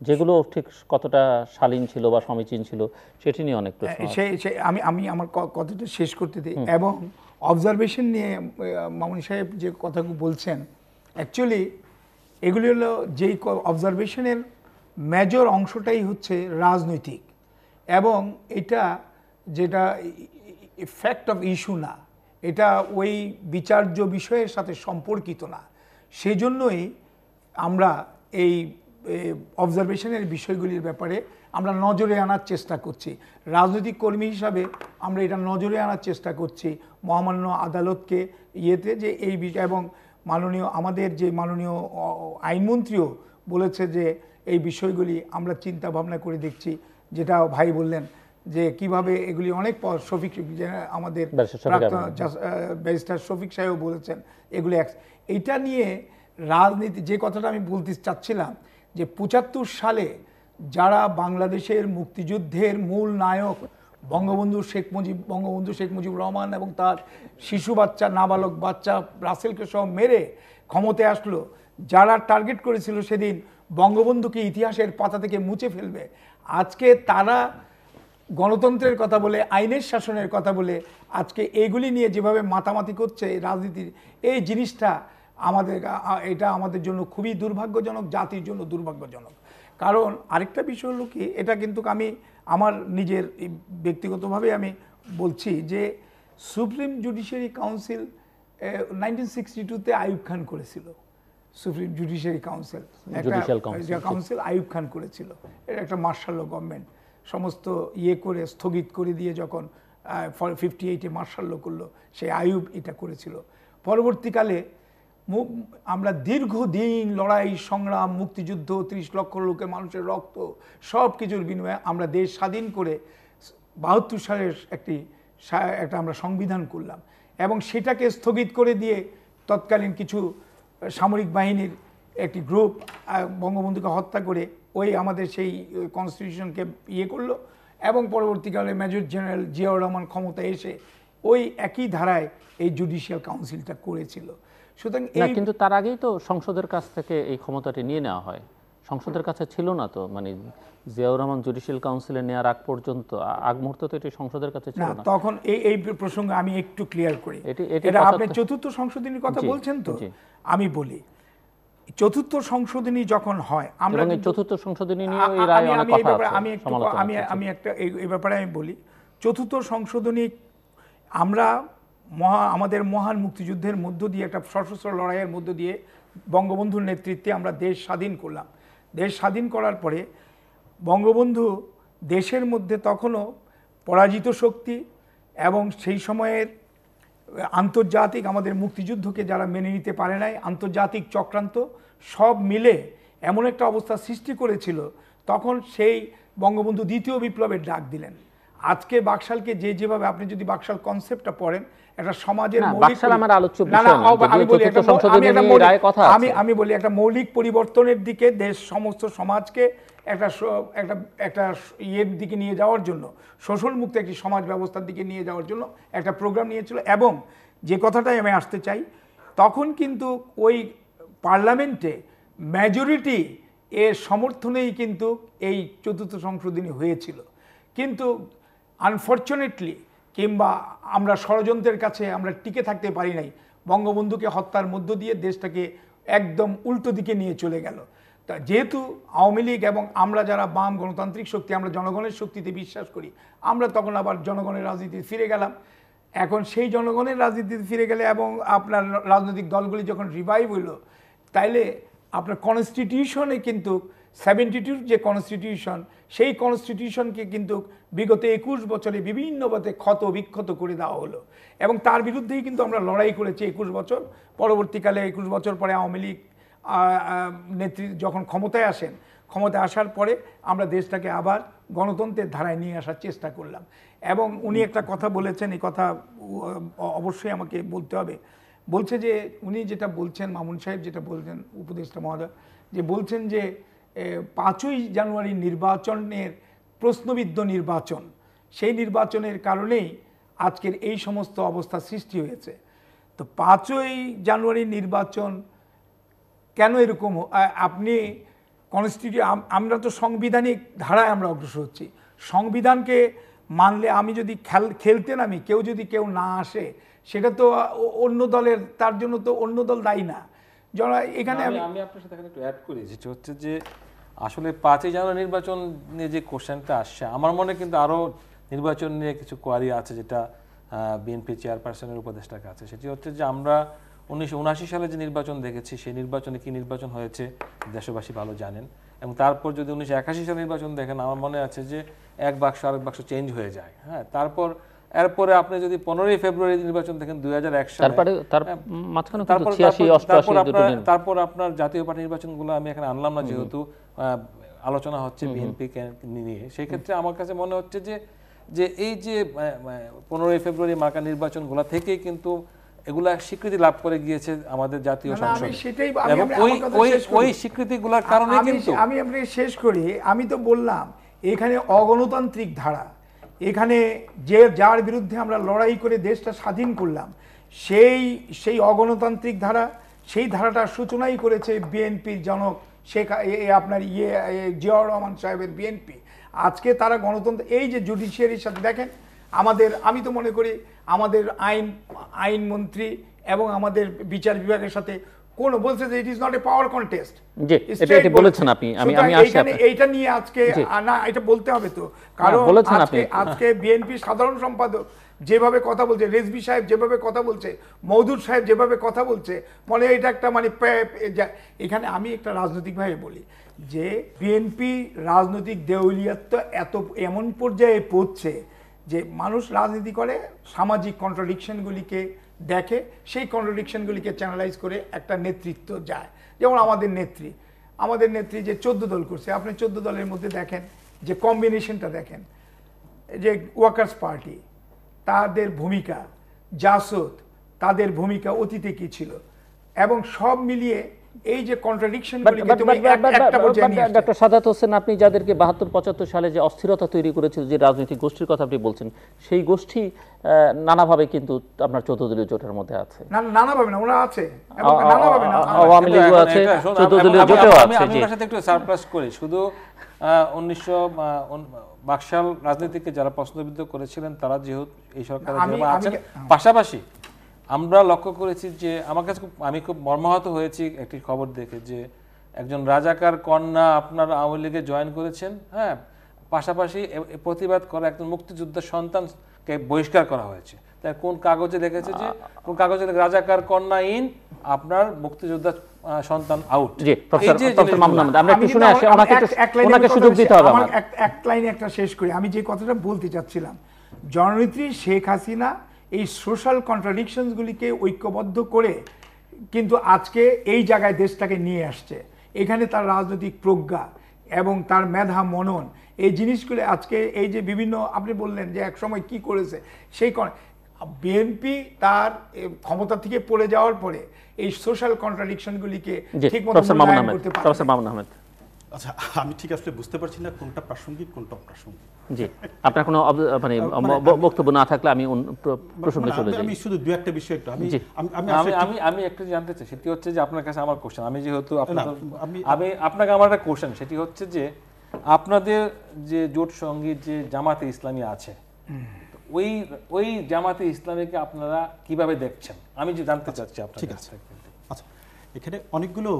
যেগুলো ঠিক কতটা শালীন ছিল বা সমীচীন ছিল সেটি নিয়ে অনেক প্রশ্ন। আমি আমার কথাটা শেষ করতে দিই। এবং অবজারভেশন নিয়ে মামুন সাহেব যে কথাগুলো বলছেন, অ্যাকচুয়ালি এগুলি হলো যেই অবজারভেশনের মেজর অংশটাই হচ্ছে রাজনৈতিক, এবং এটা যেটা ফ্যাক্ট অফ ইস্যু না, এটা ওই বিচার্য বিষয়ের সাথে সম্পর্কিত না। সেই জন্যই আমরা এই অবজারভেশনের বিষয়গুলির ব্যাপারে আমরা নজরে আনার চেষ্টা করছি। রাজনৈতিক কর্মী হিসাবে আমরা এটা নজরে আনার চেষ্টা করছি মহামান্য আদালতকে যে এই বিষয়, এবং আমাদের যে মাননীয় আইনমন্ত্রীও বলেছে যে এই বিষয়গুলি আমরা চিন্তা ভাবনা করে দেখছি, যেটা ভাই বললেন যে কিভাবে এগুলি অনেক শফিক, আমাদের ব্যারিস্টার শফিক সাহেব বলেছেন এগুলি। এইটা নিয়ে রাজনীতি, যে কথাটা আমি বলতে চাচ্ছিলাম, যে ৭৫ সালে যারা বাংলাদেশের মুক্তিযুদ্ধের মূল নায়ক বঙ্গবন্ধু শেখ মুজিবুর রহমান এবং তার শিশু বাচ্চা, নাবালক বাচ্চা রাসেলকে সহ মেরে ক্ষমতায় আসলো, যারা টার্গেট করেছিল সেদিন বঙ্গবন্ধুকে ইতিহাসের পাতা থেকে মুছে ফেলবে, আজকে তারা গণতন্ত্রের কথা বলে, আইনের শাসনের কথা বলে আজকে এইগুলি নিয়ে যেভাবে মাতামাতি করছে রাজনীতির, এই জিনিসটা এটা আমাদের জন্য খুবই দুর্ভাগ্যজনক, জাতির জন্য দুর্ভাগ্যজনক। কারণ আরেকটা বিষয় হলো কি, এটা কিন্তু আমি আমার নিজের ব্যক্তিগতভাবে আমি বলছি যে supreme judiciary council 1962-তে Ayub Khan করেছিল। Supreme judiciary council Ayub Khan করেছিল। এটা একটা মার্শাল ল গভর্নমেন্ট সমস্ত করে স্থগিত করে দিয়ে যখন 58-এ মার্শাল ল করলো, সেই আইয়ুব এটা করেছিল। পরবর্তীকালে আমরা দীর্ঘদিন লড়াই সংগ্রাম, মুক্তিযুদ্ধ, 30 লক্ষ লোকের মানুষের রক্ত, সব কিছুর বিনিময়ে আমরা দেশ স্বাধীন করে 72 সালের একটা আমরা সংবিধান করলাম, এবং সেটাকে স্থগিত করে দিয়ে তৎকালীন কিছু সামরিক বাহিনীর একটি গ্রুপ বঙ্গবন্ধুকে হত্যা করে ওই আমাদের সেই কনস্টিটিউশনকে করলো, এবং পরবর্তীকালে মেজর জেনারেল জিয়াউর রহমান ক্ষমতায় এসে ওই একই ধারায় এই জুডিশিয়াল কাউন্সিলটা করেছিল। সুতরাং কিন্তু তার আগেই তো সংসদের কাছ থেকে এই ক্ষমতাটি নিয়ে নেওয়া হয়, সংসদের কাছে ছিল না তো, মানে জিয়াউর রহমান জুডিশিয়াল কাউন্সিলে নেওয়ার আগ পর্যন্ত, আগ মুহূর্তে তো এটি সংসদের কাছে ছিল না। তখন এই প্রসঙ্গে আমি একটু ক্লিয়ার করি, এটা আপনি চতুর্থ সংশোধনীর কথা বলছেন তো, আমি বলি চতুর্থ সংশোধনী যখন হয়, আমরা চতুর্থ সংশোধনী নিয়ে এই রায়ে অনেক কথা আছে, আমি একটা এই ব্যাপারে আমি বলি, চতুর্থ সংশোধনী আমরা আমাদের মহান মুক্তিযুদ্ধের মধ্য দিয়ে, একটা সশস্ত্র লড়াইয়ের মধ্য দিয়ে বঙ্গবন্ধুর নেতৃত্বে আমরা দেশ স্বাধীন করলাম। দেশ স্বাধীন করার পরে বঙ্গবন্ধু দেশের মধ্যে তখনও পরাজিত শক্তি এবং সেই সময়ের আন্তর্জাতিক আমাদের মুক্তিযুদ্ধকে যারা মেনে নিতে পারে নাই, আন্তর্জাতিক চক্রান্ত সব মিলে এমন একটা অবস্থা সৃষ্টি করেছিল, তখন সেই বঙ্গবন্ধু দ্বিতীয় বিপ্লবের ডাক দিলেন। আজকে বাকশালকে যেভাবে, আপনি যদি বাকশাল কনসেপ্টটা পড়েন, একটা সমাজের আমি বলি একটা মৌলিক পরিবর্তনের দিকে, দেশ সমস্ত সমাজকে একটা ইয়ের দিকে নিয়ে যাওয়ার জন্য, শোষণমুক্ত একটি সমাজ ব্যবস্থার দিকে নিয়ে যাওয়ার জন্য একটা প্রোগ্রাম নিয়েছিল। এবং যে কথাটাই আমি আসতে চাই, তখন কিন্তু ওই পার্লামেন্টে মেজরিটি এর সমর্থনেই কিন্তু এই চতুর্থ সংশোধনী হয়েছিল। কিন্তু আনফর্চুনেটলি, কিংবা আমরা ষড়যন্ত্রের কাছে আমরা টিকে থাকতে পারি নাই, বঙ্গবন্ধুকে হত্যার মধ্য দিয়ে দেশটাকে একদম উল্টো দিকে নিয়ে চলে গেল। তা যেহেতু আওয়ামী লীগ এবং আমরা যারা বাম গণতান্ত্রিক শক্তি, আমরা জনগণের শক্তিতে বিশ্বাস করি, আমরা তখন আবার জনগণের রাজনীতিতে ফিরে গেলাম। এখন সেই জনগণের রাজনীতিতে ফিরে গেলে এবং আপনার রাজনৈতিক দলগুলি যখন রিভাইভ হইল, তাইলে আপনার কনস্টিটিউশনে কিন্তু 72 যে কনস্টিটিউশন, সেই কনস্টিটিউশনকে কিন্তু বিগত 21 বছরে বিভিন্নভাবে ক্ষত বিক্ষত করে দেওয়া হলো এবং তার বিরুদ্ধেই কিন্তু আমরা লড়াই করেছি 21 বছর। পরবর্তীকালে 21 বছর পরে আওয়ামী লীগ নেতৃত্ব যখন ক্ষমতায় আসেন, ক্ষমতায় আসার পরে আমরা দেশটাকে আবার গণতন্ত্রের ধারায় নিয়ে আসার চেষ্টা করলাম। এবং উনি একটা কথা বলেছেন, এই কথা অবশ্যই আমাকে বলতে হবে। বলছে যে উনি যেটা বলছেন, মামুন সাহেব যেটা বলছেন, উপদেষ্টা মহোদয়, যে বলছেন যে 5ই জানুয়ারি নির্বাচনের প্রশ্নবিদ্ধ নির্বাচন, সেই নির্বাচনের কারণেই আজকের এই সমস্ত অবস্থা সৃষ্টি হয়েছে। তো 5ই জানুয়ারি নির্বাচন কেন এরকম? আপনি আমরা তো সাংবিধানিক ধারায় আমরা অগ্রসর হচ্ছি, সংবিধানকে মানলে আমি যদি খেলতে নামি, কেউ না আসে, সেটা তো অন্য দলের, তার জন্য তো অন্য দল দায়ী না। এখানে আমি আপনার সাথে একটু অ্যাড করি, যেটা হচ্ছে যে আসলে 5ই জানুয়ারি নির্বাচন নিয়ে যে কোশ্চেনটা আসছে, আমার মনে কিন্তু আরও নির্বাচন নিয়ে কিছু কোয়ারি আছে, যেটা বিএনপি চেয়ারপারসনের উপদেষ্টার কাছে। সেটি হচ্ছে যে আমরা 1979 সালে যে নির্বাচন দেখেছি, সেই নির্বাচনে কি নির্বাচন হয়েছে দেশবাসী ভালো জানেন। এবং তারপর যদি 1981 সালে নির্বাচন দেখেন, আমার মনে আছে যে এক বাক্স আরেক বাক্স চেঞ্জ হয়ে যায়। হ্যাঁ, এরপরে আপনি যদি 15ই ফেব্রুয়ারি নির্বাচন দেখেন 2001 সালে, তারপর আপনার জাতীয় পার্টি নির্বাচনগুলো আমি এখানে আনলাম না, যেহেতু আলোচনা হচ্ছে বিএনপিকে নিয়ে। সেই ক্ষেত্রে আমার কাছে মনে হচ্ছে যে এই যে 15ই ফেব্রুয়ারি মার্কা নির্বাচনগুলো থেকেই কিন্তু এগুলা স্বীকৃতি লাভ করে গিয়েছে আমাদের জাতীয় সংসদ, এবং ওই স্বীকৃতিগুলোর কারণে কিন্তু আমি আপনাকে শেষ করি। আমি তো বললাম এখানে অগণতান্ত্রিক ধারা, এখানে যার বিরুদ্ধে আমরা লড়াই করে দেশটা স্বাধীন করলাম, সেই অগণতান্ত্রিক ধারা, সেই ধারাটার সূচনাই করেছে বিএনপির জনক আপনার জিয়াউর রহমান সাহেবের বিএনপি। আজকে তারা গণতন্ত্র, এই যে জুডিশিয়ারির সাথে দেখেন আমাদের, আমি তো মনে করি আমাদের আইনমন্ত্রী এবং আমাদের বিচার বিভাগের সাথে বলছে যে it is not a power contest. এটা বলেছেন আপনি, আমি এইটা নিয়ে আজকে না, এটা বলতে হবে তো, কারণ আজকে বিএনপি সাধারণ সম্পাদক যেভাবে কথা বলছে, রেজভী সাহেব যেভাবে কথা বলছে, মওদুদ সাহেব যেভাবে কথা বলছে, মনে এটা একটা এখানে আমি একটা রাজনৈতিকভাবে বলি যে বিএনপি রাজনৈতিক দেউলিয়াত্ব এমন পর্যায়ে পৌঁছছে যে মানুষ রাজনীতি করে সামাজিক কন্ট্রাডিকশনগুলিকে দেখে, সেই কন্ট্রাডিকশনগুলিকে চ্যানেলাইজ করে একটা নেতৃত্ব যায়। যেমন আমাদের নেত্রী যে 14 দল করছে, আপনি 14 দলের মধ্যে দেখেন যে কম্বিনেশনটা দেখেন, যে ওয়ার্কার্স পার্টি তাদের ভূমিকা, জাসদ তাদের ভূমিকা অতীতে কি ছিল, এবং সব মিলিয়ে এই যে কন্ট্রাডিকশনগুলিকে ডক্টর সাদাত হোসেন, আপনি যাদেরকে 72-75 সালে যে অস্থিরতা তৈরি করেছিল, যে রাজনৈতিক গোষ্ঠীর কথা আপনি বলছেন, সেই গোষ্ঠী নানাভাবে কিন্তু আপনার 14 দলীয় জোটের মধ্যে আছে। নানাভাবে না, ওরা আছে, আওয়ামী লীগও আছে, 14 দলীয় জোটেও আছে। আমি আপনার সাথে একটু সারপ্রাইজ করি, শুধু 1900 বাকশাল রাজনীতিকে যারা প্রশ্নবিদ্ধ করেছিলেন, তারা যেহেতু এই সরকারে আছেন, পাশাপাশি আমরা লক্ষ্য করেছি যে আমার কাছে আমি খুব মর্মাহত হয়েছি একটি খবর দেখে, যে একজন রাজাকার কন্যা আপনার আওয়ামী লীগে জয়েন করেছেন। হ্যাঁ, পাশাপাশি প্রতিবাদ করা একজন মুক্তিযোদ্ধার সন্তানকে বহিষ্কার করা হয়েছে। তো তাই কোন কাগজে লিখেছে যে কোন কাগজে রাজাকার কন্যা ইন, আপনার মুক্তিযোদ্ধা সন্তান আউট। জি প্রফেসর মামুন আহমেদ, আমরা একটু শুনে আসি, ওনাকে সুযোগ দিতে হবে। আমার এক লাইনে একটা শেষ করি। আমি যে কথাটা বলতে চাচ্ছিলাম, জননেত্রী শেখ হাসিনা এই সোশ্যাল কন্ট্রাডিকশনসগুলিকে ঐক্যবদ্ধ করে কিন্তু আজকে এই জায়গায় দেশটাকে নিয়ে আসছে। এখানে তার রাজনৈতিক প্রজ্ঞা এবং তার মেধা মনন, এই জিনিসগুলো আজকে এই যে বিভিন্ন, আপনি বললেন যে একসময় কি করেছে, সেই বিএনপি তার ক্ষমতা থেকে পড়ে যাওয়ার পরে এই সোশ্যাল কন্ট্রাডিকশনগুলিকে ঠিকমতো মূল্যায়ন করতে পারে। প্রফেসর মামুন আহমেদ, আচ্ছা আমি ঠিক আসলে বুঝতে পারছি না কোনটা প্রাসঙ্গিক কোনটা অপ্রাসঙ্গিক। জি, আপনার কোনো মানে বক্তব্য না থাকলে আমি প্রসঙ্গে চলে যাই। আমি শুধু দুই একটা বিষয় একটু আমি একটু জানতে চাই, সেটি হচ্ছে যে আপনার কাছে আমার কোশ্চেন, আমি যেহেতু আপনাকে আমার একটা কোশ্চেন, সেটি হচ্ছে যে আপনাদের যে জোট সঙ্গী যে জামাতে ইসলামী আছে, ওই জামাতে ইসলামীকে আপনারা কিভাবে দেখছেন, আমি যে জানতে চাচ্ছি আপনার। ঠিক আছে, আচ্ছা এখানে অনেকগুলো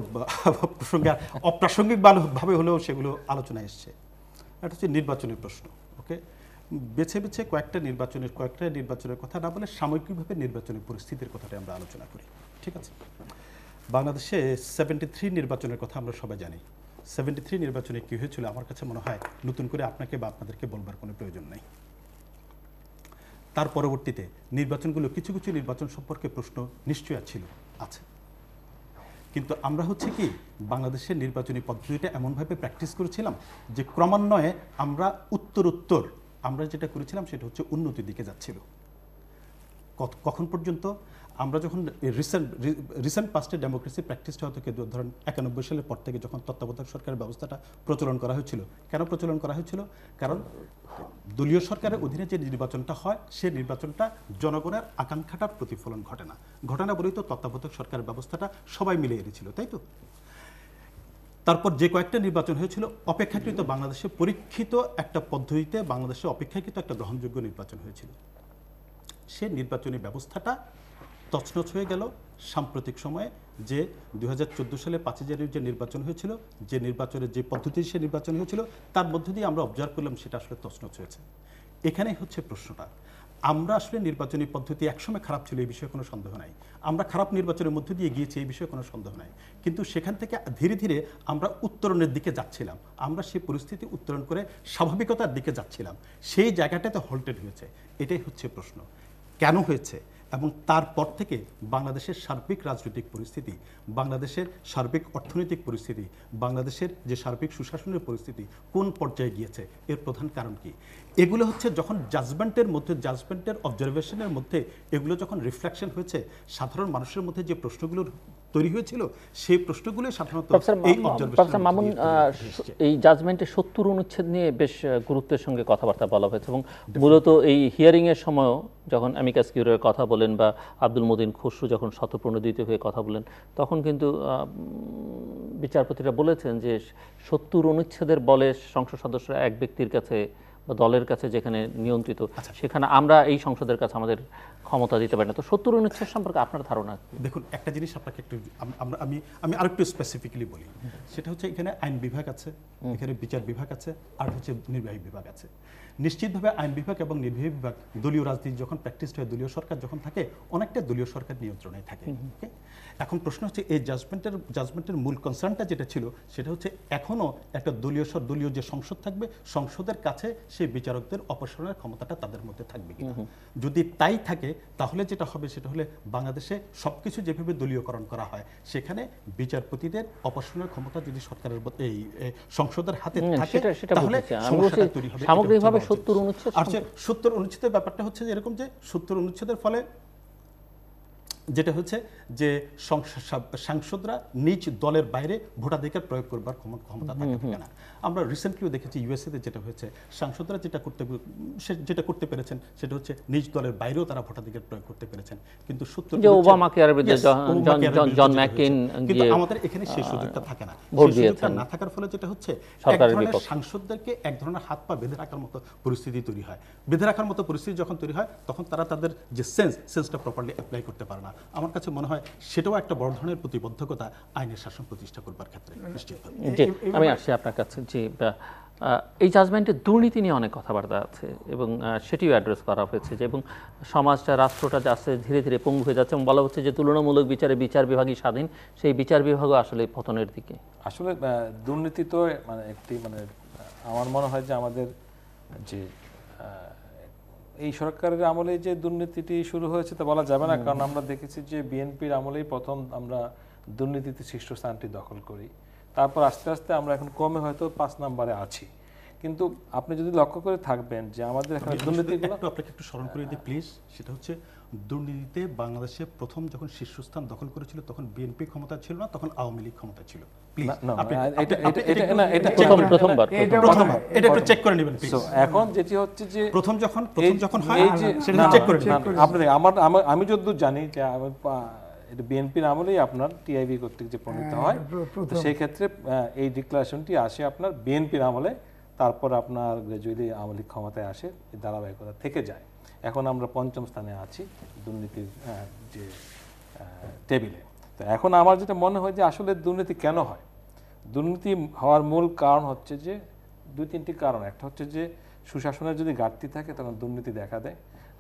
প্রসঙ্গে অপ্রাসঙ্গিক ভাবে হলেও সেগুলো আলোচনায় এসছে। এটা হচ্ছে নির্বাচনের প্রশ্ন। ওকে, বেছে বেছে কয়েকটা নির্বাচনের কথা না বলে সামগ্রিকভাবে নির্বাচনের পরিস্থিতির কথাটা আমরা আলোচনা করি। ঠিক আছে, বাংলাদেশে 73 নির্বাচনের কথা আমরা সবাই জানি। 73 নির্বাচনে কী হয়েছিল আমার কাছে মনে হয় নতুন করে আপনাকে বা আপনাদেরকে বলবার কোনো প্রয়োজন নেই। তার পরবর্তীতে নির্বাচনগুলো কিছু কিছু নির্বাচন সম্পর্কে প্রশ্ন নিশ্চয়ই ছিল, আছে, কিন্তু আমরা হচ্ছে কি বাংলাদেশের নির্বাচনী পদ্ধতিটা এমনভাবে প্র্যাকটিস করেছিলাম যে ক্রমান্বয়ে আমরা উত্তর আমরা যেটা করেছিলাম সেটা হচ্ছে উন্নতির দিকে যাচ্ছিল। কখন পর্যন্ত? আমরা যখন রিসেন্ট পাস্টে ডেমোক্রেসি প্র্যাকটিসটা হতো ধরেন 91 সালের পর থেকে, যখন তত্ত্বাবধায়ক সরকারের ব্যবস্থাটা প্রচলন করা হয়েছিল। কেন প্রচলন করা হয়েছিল? কারণ দলীয় সরকারের অধীনে যে নির্বাচনটা হয় সে নির্বাচনটা জনগণের আকাঙ্ক্ষাটার প্রতিফলন ঘটে না বলেই তো তত্ত্বাবধায়ক সরকারের ব্যবস্থাটা সবাই মিলে এনেছিল, তাই তো? তারপর যে কয়েকটা নির্বাচন হয়েছিল অপেক্ষাকৃত বাংলাদেশে পরীক্ষিত একটা পদ্ধতিতে, বাংলাদেশে অপেক্ষাকৃত একটা গ্রহণযোগ্য নির্বাচন হয়েছিল। সে নির্বাচনী ব্যবস্থাটা তছনছ হয়ে গেল সাম্প্রতিক সময়ে, যে 2014 সালে 5 জানুয়ারি যে নির্বাচন হয়েছিল, যে নির্বাচনের যে পদ্ধতি সে নির্বাচন হয়েছিল, তার মধ্য দিয়ে আমরা অবজার্ভ করলাম সেটা আসলে তছনছ হয়েছে। এখানেই হচ্ছে প্রশ্নটা। আমরা আসলে নির্বাচনী পদ্ধতি একসময় খারাপ ছিল, এই বিষয়ে কোনো সন্দেহ নাই। আমরা খারাপ নির্বাচনের মধ্য দিয়ে গিয়েছি, এই বিষয়ে কোনো সন্দেহ নাই। কিন্তু সেখান থেকে ধীরে ধীরে আমরা উত্তরণের দিকে যাচ্ছিলাম। আমরা সেই পরিস্থিতি উত্তরণ করে স্বাভাবিকতার দিকে যাচ্ছিলাম। সেই জায়গাটাতে হল্টেড হয়েছে। এটাই হচ্ছে প্রশ্ন, কেন হয়েছে? এবং তারপর থেকে বাংলাদেশের সার্বিক রাজনৈতিক পরিস্থিতি, বাংলাদেশের সার্বিক অর্থনৈতিক পরিস্থিতি, বাংলাদেশের যে সার্বিক সুশাসনের পরিস্থিতি কোন পর্যায়ে গিয়েছে, এর প্রধান কারণ কি? এগুলো হচ্ছে যখন জাজমেন্টের অবজারভেশনের মধ্যে এগুলো যখন রিফ্লেকশন হয়েছে, সাধারণ মানুষের মধ্যে যে প্রশ্নগুলো তৈরি হয়েছিল সেই প্রশ্নগুলো সাধারণত এই প্রফেসর মামুন, এই জাজমেন্টে 70 অনুচ্ছেদ নিয়ে বেশ গুরুত্বের সঙ্গে কথাবার্তা বলা হয়েছে এবং মূলত এই হিয়ারিং এর সময়ও যখন অ্যামিকাস কিউরির কথা বলেন বা আব্দুল মতিন খসরু যখন শতপ্রণোদিত হয়ে কথা বলেন, তখন কিন্তু বিচারপতিরা বলেছেন যে 70 অনুচ্ছেদের বলে সংসদ সদস্যরা এক ব্যক্তির কাছে বা দলের কাছে যেখানে নিয়ন্ত্রিত, সেখানে আমরা এই সংসদের কাছে আমাদের ক্ষমতা দিতে পারি না। তো 70 অনুচ্ছেদ সম্পর্কে আপনার ধারণা? দেখুন, একটা জিনিস আপনাকে একটু আমি আরেকটু স্পেসিফিক্যালি বলি। সেটা হচ্ছে এখানে আইন বিভাগ আছে, এখানে বিচার বিভাগ আছে, আর হচ্ছে নির্বাহী বিভাগ আছে। নিশ্চিতভাবে আইন বিভাগ এবং নির্বাহী বিভাগ দলীয় রাজনীতি যখন প্র্যাকটিস হয়, দলীয় সরকার যখন থাকে, অনেকটা দলীয় সরকার নিয়ন্ত্রণে থাকে। এখন প্রশ্ন হচ্ছে এই জাজমেন্টের মূল কনসার্নটা যেটা ছিল সেটা হচ্ছে এখনও একটা দলীয় যে সংসদ থাকবে, সংসদের কাছে সেই বিচারকদের অপসারণের ক্ষমতাটা তাদের মধ্যে থাকবে কিনা। যদি তাই থাকে তাহলে যেটা হবে সেটা হলে বাংলাদেশে সবকিছু যেভাবে দলীয়করণ করা হয়, সেখানে বিচারপতিদের অপসারণের ক্ষমতা যদি সরকারের এই সংসদের হাতে থাকে তাহলে সমস্যাটা তৈরি হবে। সামগ্রিকভাবে 70 অনুচ্ছেদ, আর 70 অনুচ্ছেদের ব্যাপারটা হচ্ছে এরকম যে 70 অনুচ্ছেদের ফলে যেটা হচ্ছে যে সাংসদরা নিজ দলের বাইরে ভোটাধিকার প্রয়োগ করবার ক্ষমতা থাকে না। আমরা রিসেন্টলিও দেখেছি ইউএসএতে যেটা হয়েছে, সাংসদরা যেটা করতে পেরেছেন সেটা হচ্ছে নিজ দলের বাইরেও তারা ভোটাধিকার প্রয়োগ করতে পেরেছেন। কিন্তু আমাদের এখানে সেই সুযোগটা থাকে না। সেই সুযোগটা না থাকার ফলে যেটা হচ্ছে সাংসদদেরকে এক ধরনের হাত পা বেঁধে রাখার মতো পরিস্থিতি তৈরি হয়। বেঁধে রাখার মতো পরিস্থিতি যখন তৈরি হয় তখন তারা তাদের যে সেন্সটা প্রপারলি অ্যাপ্লাই করতে পারে না। আমার কাছে মনে হয় সেটাও একটা বড় ধরনের প্রতিবদ্ধকতা আইনের শাসন প্রতিষ্ঠা করবার ক্ষেত্রে। আমি আসছি আপনার কাছে যে এই জাজমেন্টে দুর্নীতি নিয়ে অনেক কথাবার্তা আছে এবং সেটিও অ্যাড্রেস করা হয়েছে যে এবং সমাজটা রাষ্ট্রটা যাচ্ছে ধীরে ধীরে পঙ্গু হয়ে যাচ্ছে এবং বলা হচ্ছে যে তুলনামূলক বিচারে বিচার বিভাগই স্বাধীন, সেই বিচার বিভাগও আসলে পতনের দিকে। আসলে দুর্নীতি তো মানে একটি মানে আমার মনে হয় যে আমাদের যে এই সরকারের আমলে যে দুর্নীতিটি শুরু হয়েছে তা বলা যাবে না, কারণ আমরা দেখেছি যে বিএনপির আমলেই প্রথম আমরা দুর্নীতিতে শীর্ষস্থানটি দখল করি, তারপর আস্তে আস্তে আমরা এখন কমে হয়তো 5 নম্বরে আছি। কিন্তু আপনি যদি লক্ষ্য করে থাকবেন যে আমাদের এখানে দুর্নীতিগুলো আপনাকে একটু স্মরণ করে দিই প্লিজ, সেটা হচ্ছে দুর্নীতিতে বাংলাদেশে প্রথম যখন শীর্ষস্থান দখল করেছিল তখন বিএনপি ক্ষমতা ছিল না, তখন আওয়ামী লীগ ক্ষমতা ছিল। এখন যেটি হচ্ছে যে প্রথম যখন হয় সেটা চেক করে আপনাদের আমি যতদূর জানি যে এটা বিএনপির আমলেই আপনার টিআইবি কর্তৃক যে প্রণীত হয়, তো সেই ক্ষেত্রে এই ডিক্লারেশনটি আসে আপনার বিএনপির আমলে, তারপর আপনার গ্রাজুয়ালি আওয়ামী লীগ ক্ষমতায় আসে, এই ধারাবাহিকতা থেকে যায়। এখন আমরা 5ম স্থানে আছি দুর্নীতির যে টেবিলে। তো এখন আমার যেটা মনে হয় যে আসলে দুর্নীতি কেন হয়, দুর্নীতি হওয়ার মূল কারণ হচ্ছে যে 2-3টি কারণ। একটা হচ্ছে যে সুশাসনের যদি ঘাটতি থাকে তখন দুর্নীতি দেখা দেয়।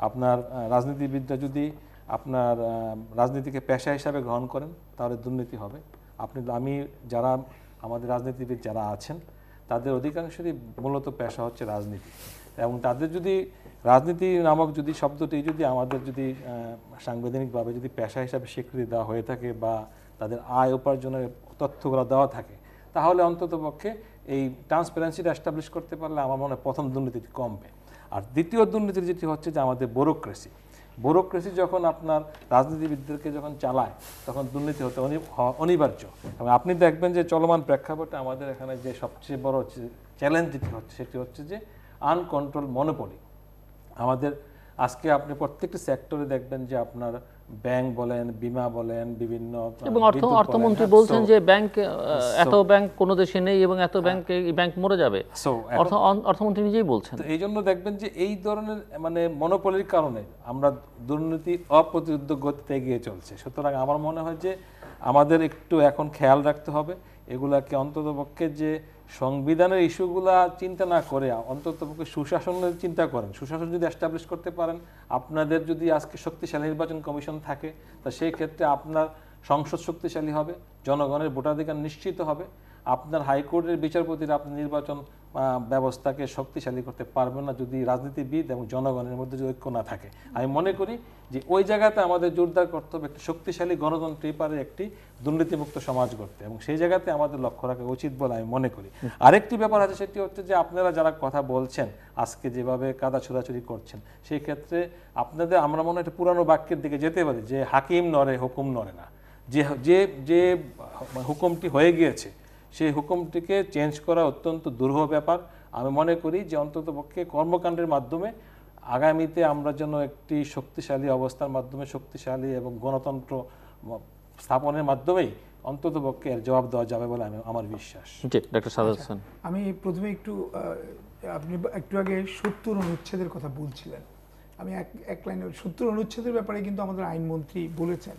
আপনার রাজনীতিবিদরা যদি আপনার রাজনীতিকে পেশা হিসাবে গ্রহণ করেন তাহলে দুর্নীতি হবে। আমি যারা আমাদের রাজনীতিবিদ যারা আছেন তাদের অধিকাংশেরই মূলত পেশা হচ্ছে রাজনীতি, এবং তাদের যদি রাজনীতি নামক যদি শব্দটি যদি আমাদের যদি সাংবিধানিকভাবে যদি পেশা হিসাবে স্বীকৃতি দেওয়া হয়ে থাকে বা তাদের আয় উপার্জনের তথ্যগুলো দেওয়া থাকে, তাহলে অন্ততপক্ষে এই ট্রান্সপারেন্সিটা এস্টাবলিশ করতে পারলে আমার মনে হয় প্রথম দুর্নীতিটি কমবে। আর দ্বিতীয় দুর্নীতি যেটি হচ্ছে যে আমাদের ব্যুরোক্রেসি যখন আপনার রাজনীতিবিদদেরকে যখন চালায় তখন দুর্নীতি হতে অনিবার্য। এবং আপনি দেখবেন যে চলমান প্রেক্ষাপটে আমাদের এখানে যে সবচেয়ে বড় চ্যালেঞ্জ যেটি হচ্ছে সেটি হচ্ছে যে আনকন্ট্রোল মনোপলি। আমাদের আজকে আপনি প্রত্যেকটি সেক্টরে দেখবেন যে আপনার ব্যাংক বলেন, বিমা বলেন, বিভিন্ন এবং অর্থমন্ত্রী বলছেন যে এত ব্যাংক কোনো দেশে নেই এবং এত ব্যাংক মরে যাবে, অর্থমন্ত্রী নিজেই বলছেন। এই জন্য দেখবেন যে এই ধরনের মানে মনোপলির কারণে আমরা দুর্নীতি অপ্রতিরোধ্য গতিতে এগিয়ে চলছে। সুতরাং আমার মনে হয় যে আমাদের একটু এখন খেয়াল রাখতে হবে এগুলাকে, অন্ততপক্ষে যে সংবিধানের ইস্যুগুলা চিন্তা না করে অন্ততপক্ষে সুশাসনের চিন্তা করেন। সুশাসন যদি এস্টাবলিশ করতে পারেন, আপনাদের যদি আজকে শক্তিশালী নির্বাচন কমিশন থাকে, তা সেই ক্ষেত্রে আপনার সংসদ শক্তিশালী হবে, জনগণের ভোটাধিকার নিশ্চিত হবে। আপনার হাইকোর্টের বিচারপতিরা আপনার নির্বাচন ব্যবস্থাকে শক্তিশালী করতে পারবেন না যদি রাজনীতিবিদ এবং জনগণের মধ্যে যদি ঐক্য না থাকে। আমি মনে করি যে ওই জায়গাতে আমাদের জোরদার করতে হবে একটি শক্তিশালী গণতন্ত্রী পারে একটি দুর্নীতিমুক্ত সমাজ করতে, এবং সেই জায়গাতে আমাদের লক্ষ্য রাখা উচিত বলে আমি মনে করি। আরেকটি ব্যাপার আছে, সেটি হচ্ছে যে আপনারা যারা কথা বলছেন আজকে যেভাবে কাদা ছোড়াছুড়ি করছেন, সেই ক্ষেত্রে আপনাদের আমরা মনে হয় একটা পুরানো বাক্যের দিকে যেতে পারি যে হাকিম নড়ে হুকুম নড়ে না। যে হুকুমটি হয়ে গিয়েছে সেই হুকুমটিকে চেঞ্জ করা অত্যন্ত দুরূহ ব্যাপার। আমি মনে করি যে অন্ততপক্ষে কর্মকাণ্ডের মাধ্যমে আগামীতে আমরা যেন একটি শক্তিশালী অবস্থার মাধ্যমে শক্তিশালী এবং গণতন্ত্র স্থাপনের মাধ্যমেই অন্ততপক্ষে এর জবাব দেওয়া যাবে বলে আমার বিশ্বাস। ডক্টর সাদাত হোসেন, আমি প্রথমে আপনি একটু আগে 70 অনুচ্ছেদের কথা বলছিলেন, আমি এক লাইনে 70 অনুচ্ছেদের ব্যাপারে কিন্তু আমাদের আইনমন্ত্রী বলেছেন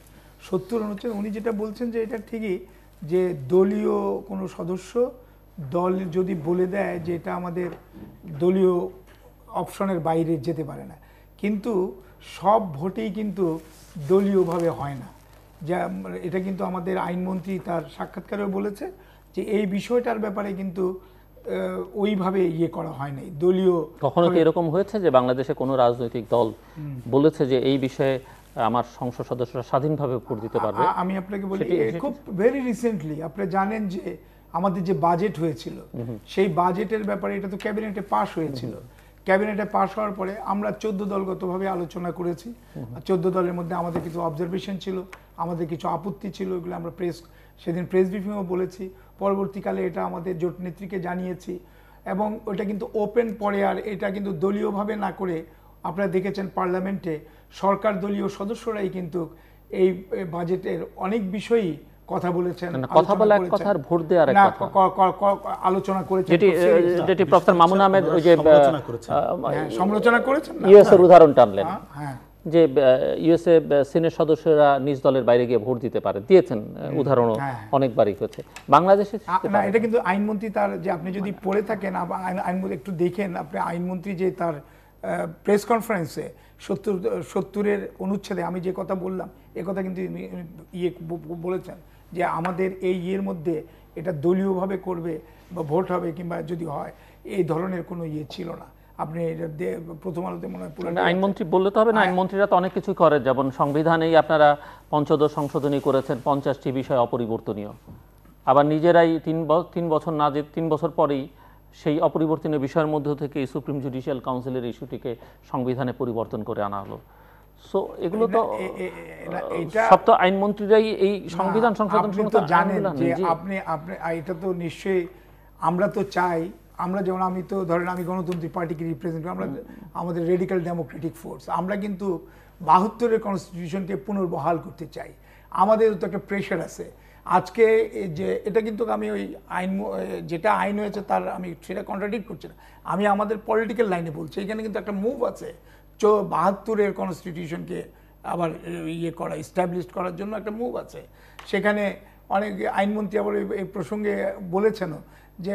70 অনুচ্ছেদ উনি যেটা বলছেন যে এটা ঠিকই যে দলীয় কোনো সদস্য দল যদি বলে দেয় যে এটা আমাদের দলীয় অপশনের বাইরে যেতে পারে না, কিন্তু সব ভোটেই কিন্তু দলীয়ভাবে হয় না। যা এটা কিন্তু আমাদের আইনমন্ত্রী তার সাক্ষাৎকারেও বলেছে যে এই বিষয়টার ব্যাপারে কিন্তু ওইভাবে করা হয় নাই দলীয়। কখনো কি এরকম হয়েছে যে বাংলাদেশে কোনো রাজনৈতিক দল বলেছে যে এই বিষয়ে আমার সংসদ সদস্যরা স্বাধীনভাবে ভোট দিতে পারবে? আমি আপনাকে বলি খুব ভেরি রিসেন্টলি আপনারা জানেন যে আমাদের যে বাজেট হয়েছিল সেই বাজেটের ব্যাপারে এটা তো ক্যাবিনেটে পাস হয়েছিল। ক্যাবিনেটে পাস হওয়ার পরে আমরা 14 দলগতভাবে আলোচনা করেছি। 14 দলের মধ্যে আমাদের কিছু অবজারভেশন ছিল, আমাদের কিছু আপত্তি ছিল, এগুলো আমরা সেদিন প্রেস ব্রিফিংও বলেছি। পরবর্তীকালে এটা আমাদের জোট নেত্রীকে জানিয়েছি এবং ওটা কিন্তু ওপেন পরে, আর এটা কিন্তু দলীয়ভাবে না করে আপনারা দেখেছেন পার্লামেন্টে সরকার দলীয় সদস্যরাই কিন্তু এই বাজেটের অনেক বিষয়ই কথা বলেছেন। কথা বলা এক কথা আর ভোট দেওয়ার এক কথা আলোচনা করেছেন, যেটি প্রফেসর মামুন আহমেদ ওই যে সমালোচনা করেছেন, ইউএস এর উদাহরণ টানলেন। যে ইউএসএ সিনেট সদস্যরা নিজ দলের বাইরে গিয়ে ভোট দিতে পারে, দিয়েছেন উদাহরণও অনেকবারই হয়েছে। বাংলাদেশে না, এটা কিন্তু আইনমন্ত্রী তার যে আপনি যদি পড়ে থাকেন আইনমন্ত্রী একটু দেখেন, আপনি আইনমন্ত্রী যে তার প্রেস কনফারেন্সে 70-এর অনুচ্ছেদে আমি যে কথা বললাম এ কথা কিন্তু বলেছেন যে আমাদের এই ইয়ের মধ্যে এটা দলীয়ভাবে করবে বা ভোট হবে কিংবা যদি হয় এই ধরনের কোনো ইয়ে ছিল না। আপনি প্রথম আলোতে মনে হয় আইনমন্ত্রী বললে তো হবে না, আইনমন্ত্রীরা তো অনেক কিছু করে, যেমন সংবিধানেই আপনারা পঞ্চদশ সংশোধনী করেছেন, 50টি বিষয় অপরিবর্তনীয়, আবার নিজেরাই 3 বছর না যে 3 বছর পরেই সেই অপরিবর্তনীয় বিষয়ের মধ্য থেকে সুপ্রিম জুডিশিয়াল কাউন্সিলের ইস্যুটিকে সংবিধানে পরিবর্তন করে আনা হলো। সো এগুলো তো সব তো আইনমন্ত্রীরাই এই সংবিধান সংশোধন তো জানেন যে আপনি এটা তো নিশ্চয়ই আমরা তো চাই, আমরা যেমন আমি তো ধরেন আমি গণতন্ত্রী পার্টিকে রিপ্রেজেন্ট করি, আমরা আমাদের রেডিক্যাল ডেমোক্রেটিক ফোর্স, আমরা কিন্তু 72-এর কনস্টিটিউশনকে পুনর্বহাল করতে চাই। আমাদের তো একটা প্রেশার আছে আজকে যে এটা কিন্তু আমি ওই আইন যেটা আইন হয়েছে তার আমি সেটা কন্ট্রাডিক্ট করছি না, আমি আমাদের পলিটিক্যাল লাইনে বলছি এখানে কিন্তু একটা মুভ আছে 72-এর কনস্টিটিউশনকে আবার ইয়ে করা এস্টাবলিশ করার জন্য একটা মুভ আছে। সেখানে অনেক আইনমন্ত্রী আবার এই প্রসঙ্গে বলেছেনও যে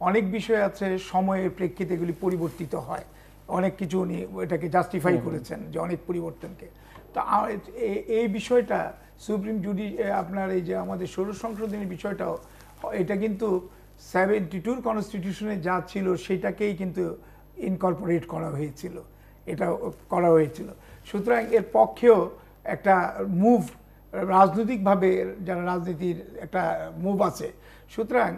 অনেক বিষয় আছে সময়ের প্রেক্ষিতে এগুলি পরিবর্তিত হয়, অনেক কিছু উনি এটাকে জাস্টিফাই করেছেন যে অনেক পরিবর্তনকে। তো এই বিষয়টা সুপ্রিম আপনার এই যে আমাদের ষোড়শ সংশোধনীর বিষয়টাও এটা কিন্তু 72-র কনস্টিটিউশনে যা ছিল সেটাকেই কিন্তু ইনকর্পোরেট করা হয়েছিল, এটা করা হয়েছিল। সুতরাং এর পক্ষেও একটা মুভ রাজনৈতিকভাবে যারা রাজনীতির একটা মুভ আছে। সুতরাং